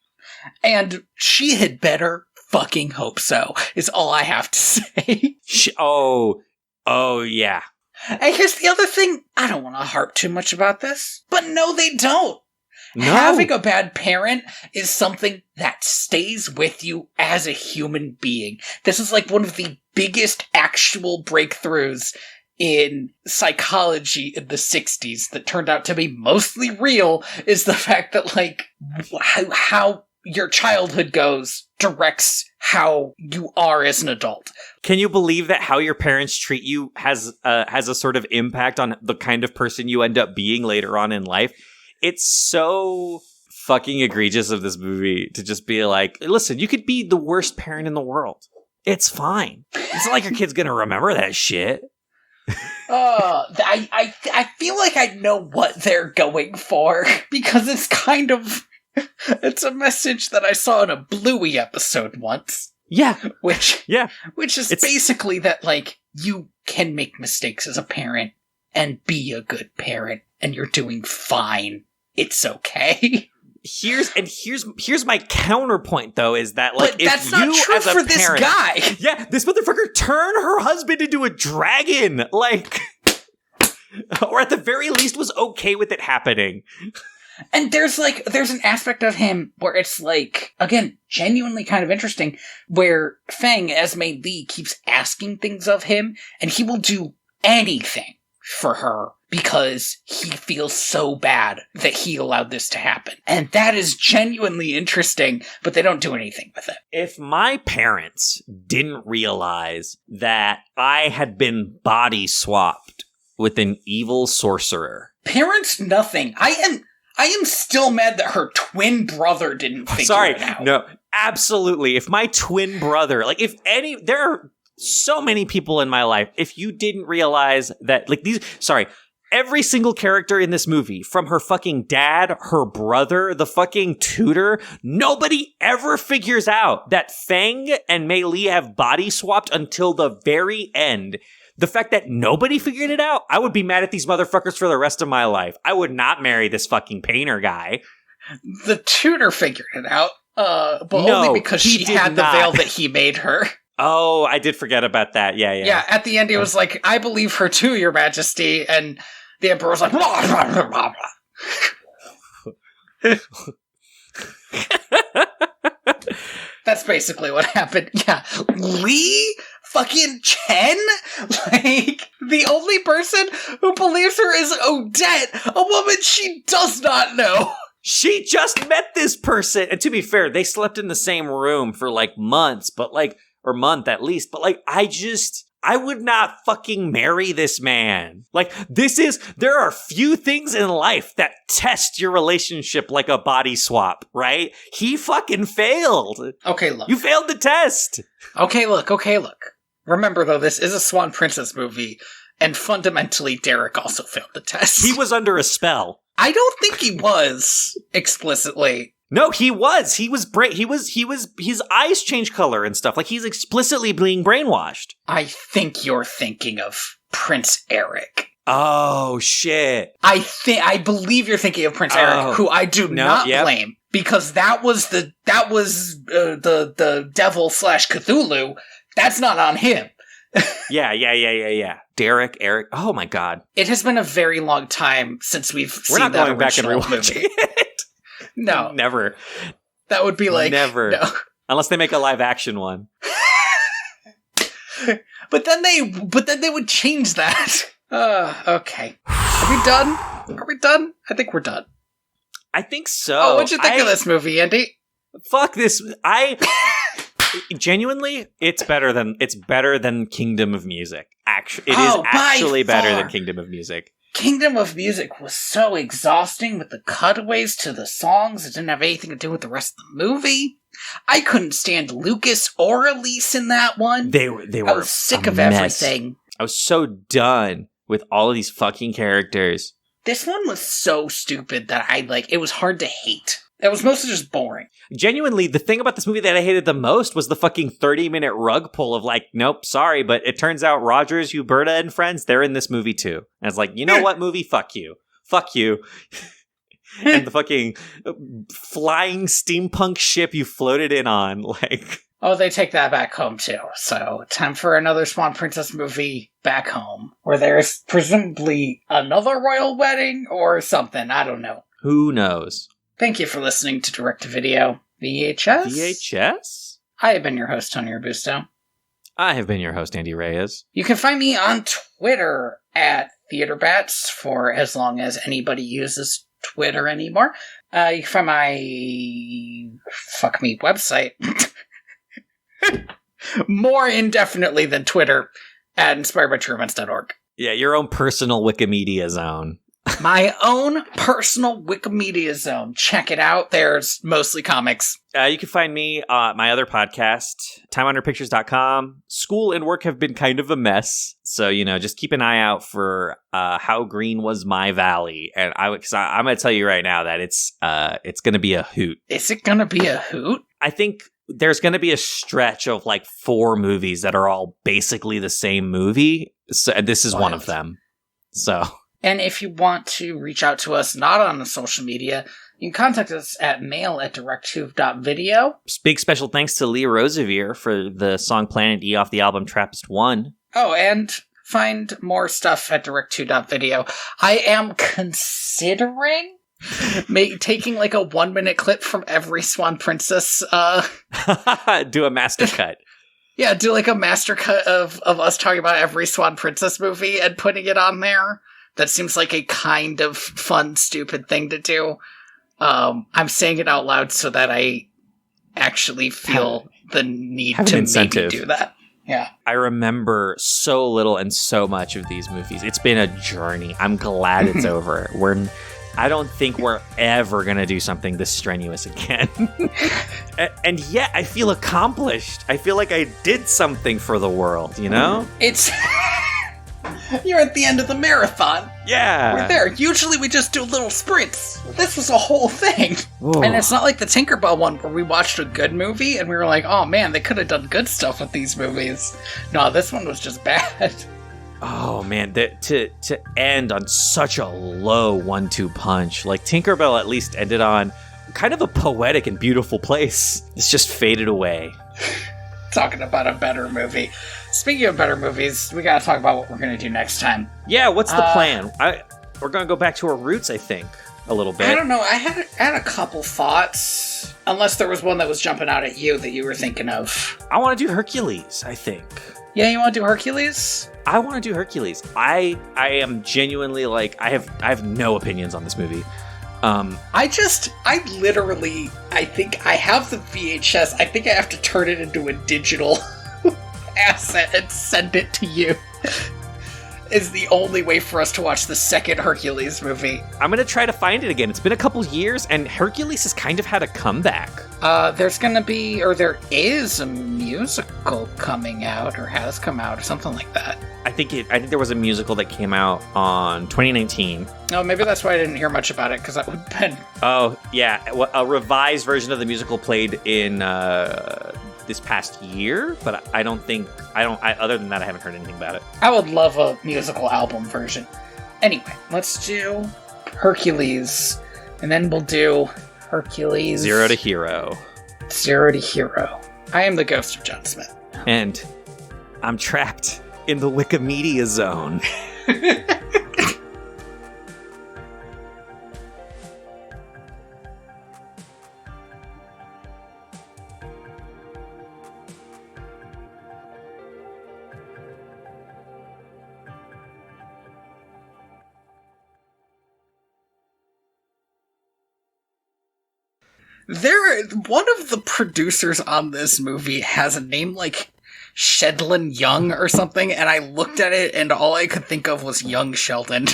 And she had better fucking hope so, is all I have to say. Oh, yeah. And here's the other thing. I don't want to harp too much about this, but no, they don't. No. Having a bad parent is something that stays with you as a human being. This is like one of the biggest actual breakthroughs in psychology in the 60s that turned out to be mostly real, is the fact that, like, how your childhood goes directs how you are as an adult. Can you believe that how your parents treat you has a sort of impact on the kind of person you end up being later on in life? It's so fucking egregious of this movie to just be like, listen, you could be the worst parent in the world. It's fine. It's not like your kid's gonna remember that shit. I feel like I know what they're going for, because it's kind of, it's a message that I saw in a Bluey episode once. Yeah. Which is basically that, like, you can make mistakes as a parent and be a good parent, and you're doing fine. It's okay. Here's my counterpoint, though, is that, like, but that's not true for this guy. Yeah, this motherfucker turned her husband into a dragon, like, or at the very least was okay with it happening. And there's an aspect of him where it's, like, again, genuinely kind of interesting, where Fang, as Mei Li, keeps asking things of him, and he will do anything for her because he feels so bad that he allowed this to happen. And that is genuinely interesting, but they don't do anything with it. If my parents didn't realize that I had been body swapped with an evil sorcerer... Parents, nothing. I am still mad that her twin brother didn't figure it out. No, absolutely. If my twin brother, like, there are so many people in my life, if you didn't realize that, like, every single character in this movie, from her fucking dad, her brother, the fucking tutor, nobody ever figures out that Fang and Mei Li have body swapped until the very end. The fact that nobody figured it out, I would be mad at these motherfuckers for the rest of my life. I would not marry this fucking painter guy. The tutor figured it out, but only because she had the veil that he made her. Oh, I did forget about that. Yeah. Yeah, at the end he was like, I believe her too, your majesty, and the emperor was like, blah, blah, blah, blah. That's basically what happened. Yeah. Li fucking Chen? Like, the only person who believes her is Odette, a woman she does not know. She just met this person. And to be fair, they slept in the same room for, like, months, but, like, or month at least. But, like, I would not fucking marry this man. Like, there are few things in life that test your relationship like a body swap, right? He fucking failed. Okay, look. You failed the test. Okay, look. Remember, though, this is a Swan Princess movie, and fundamentally, Derek also failed the test. He was under a spell. I don't think he was, explicitly. No, he was. He was his eyes change color and stuff. Like, he's explicitly being brainwashed. I think you're thinking of Prince Eric. Oh, shit. I believe you're thinking of Prince Eric, who I do not blame, because that was the devil / Cthulhu. That's not on him. Yeah. Derek, Eric. Oh my God. It has been a very long time since we've seen that original movie. We're not going back and rewatching it. No. Never. That would be like... Never. No. Unless they make a live action one. But then they would change that. Okay. Are we done? I think we're done. I think so. Oh, what'd you think of this movie, Andy? Fuck this. Genuinely, it's better than Kingdom of Music. It is actually better than Kingdom of Music. Kingdom of Music was so exhausting with the cutaways to the songs. It didn't have anything to do with the rest of the movie. I couldn't stand Lucas or Elise in that one. They were. I was sick of everything. I was so done with all of these fucking characters. This one was so stupid that it was hard to hate. It was mostly just boring. Genuinely, the thing about this movie that I hated the most was the fucking 30-minute rug pull of, like, nope, sorry, but it turns out Rogers, Huberta, and friends, they're in this movie too. And it's like, you know what, movie? Fuck you. Fuck you. And the fucking flying steampunk ship you floated in on, like... Oh, they take that back home too. So, time for another Swan Princess movie back home, where there's presumably another royal wedding or something. I don't know. Who knows? Thank you for listening to Direct-to-Video VHS. VHS? I have been your host, Tony Robusto. I have been your host, Andy Reyes. You can find me on Twitter at TheaterBats for as long as anybody uses Twitter anymore. You can find my website more indefinitely than Twitter at inspiredbytrueevents.org. Yeah, your own personal Wikimedia zone. My own personal Wikimedia zone. Check it out. There's mostly comics. You can find me my other podcast, timehonoredpictures.com. School and work have been kind of a mess. So, just keep an eye out for How Green Was My Valley. And I'm going to tell you right now that it's going to be a hoot. Is it going to be a hoot? I think there's going to be a stretch of like 4 movies that are all basically the same movie. So this is one of them. So... And if you want to reach out to us not on the social media, you can contact us at mail@directto.video. Big special thanks to Leah Rosevere for the song Planet E off the album Trappist 1. Oh, and find more stuff at directto.video. I am considering taking like a 1-minute clip from every Swan Princess. Do a master cut. Yeah, do like a master cut of us talking about every Swan Princess movie and putting it on there. That seems like a kind of fun, stupid thing to do. I'm saying it out loud so that I actually feel the need to maybe do that. Yeah. I remember so little and so much of these movies. It's been a journey. I'm glad it's over. I don't think we're ever going to do something this strenuous again. And yet I feel accomplished. I feel like I did something for the world, It's... You're at the end of the marathon. Yeah. We're there. Usually we just do little sprints. This was a whole thing. Whoa. And it's not like the Tinkerbell one where we watched a good movie and we were like, oh man, they could have done good stuff with these movies. No, this one was just bad. Oh man, to end on such a low 1-2 punch. Like Tinkerbell at least ended on kind of a poetic and beautiful place. It's just faded away. Talking about a better movie. Speaking of better movies, we gotta talk about what we're gonna do next time. Yeah, what's the plan? We're gonna go back to our roots, I think, a little bit. I don't know. I had a couple thoughts. Unless there was one that was jumping out at you that you were thinking of. I want to do Hercules, I think. Yeah, you want to do Hercules? I want to do Hercules. I am genuinely like, I have no opinions on this movie. I think I have the VHS. I think I have to turn it into a digital asset and send it to you. Is the only way for us to watch the second Hercules movie. I'm going to try to find it again. It's been a couple years, and Hercules has kind of had a comeback. There is a musical coming out, or has come out, or something like that. I think there was a musical that came out on 2019. Oh, maybe that's why I didn't hear much about it, because that would have been... Oh, yeah. A revised version of the musical played in this past year, but other than that, I haven't heard anything about it. I would love a musical album version. Anyway, let's do Hercules, and then we'll do Hercules... Zero to Hero. I am the ghost of John Smith. And I'm trapped in the Wikimedia zone. One of the producers on this movie has a name like Shedlin Young or something, and I looked at it and all I could think of was Young Sheldon.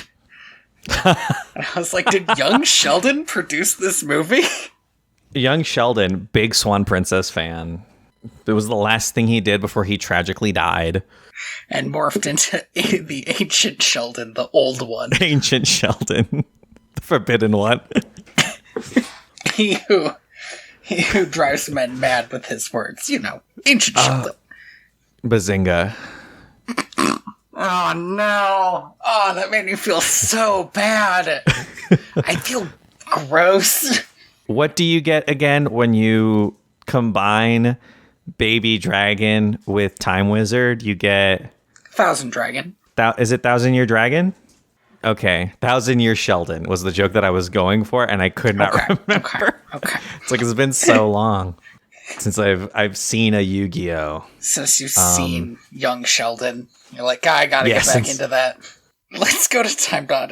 And I was like, did Young Sheldon produce this movie? Young Sheldon, big Swan Princess fan. It was the last thing he did before he tragically died. And morphed into the ancient Sheldon, the old one. Ancient Sheldon. The forbidden one. He who drives men mad with his words. Ancient Sheldon. Bazinga. Oh, no. Oh, that made me feel so bad. I feel gross. What do you get again when you combine Baby Dragon with Time Wizard? You get... Thousand Dragon. Is it 1,000-Year Dragon? Okay. 1,000-Year Sheldon was the joke that I was going for, and I could not remember. Okay. It's like it's been so long since I've seen a Yu-Gi-Oh! Since you've seen Young Sheldon. You're like, I gotta get back into that. Let's go to Time Dot.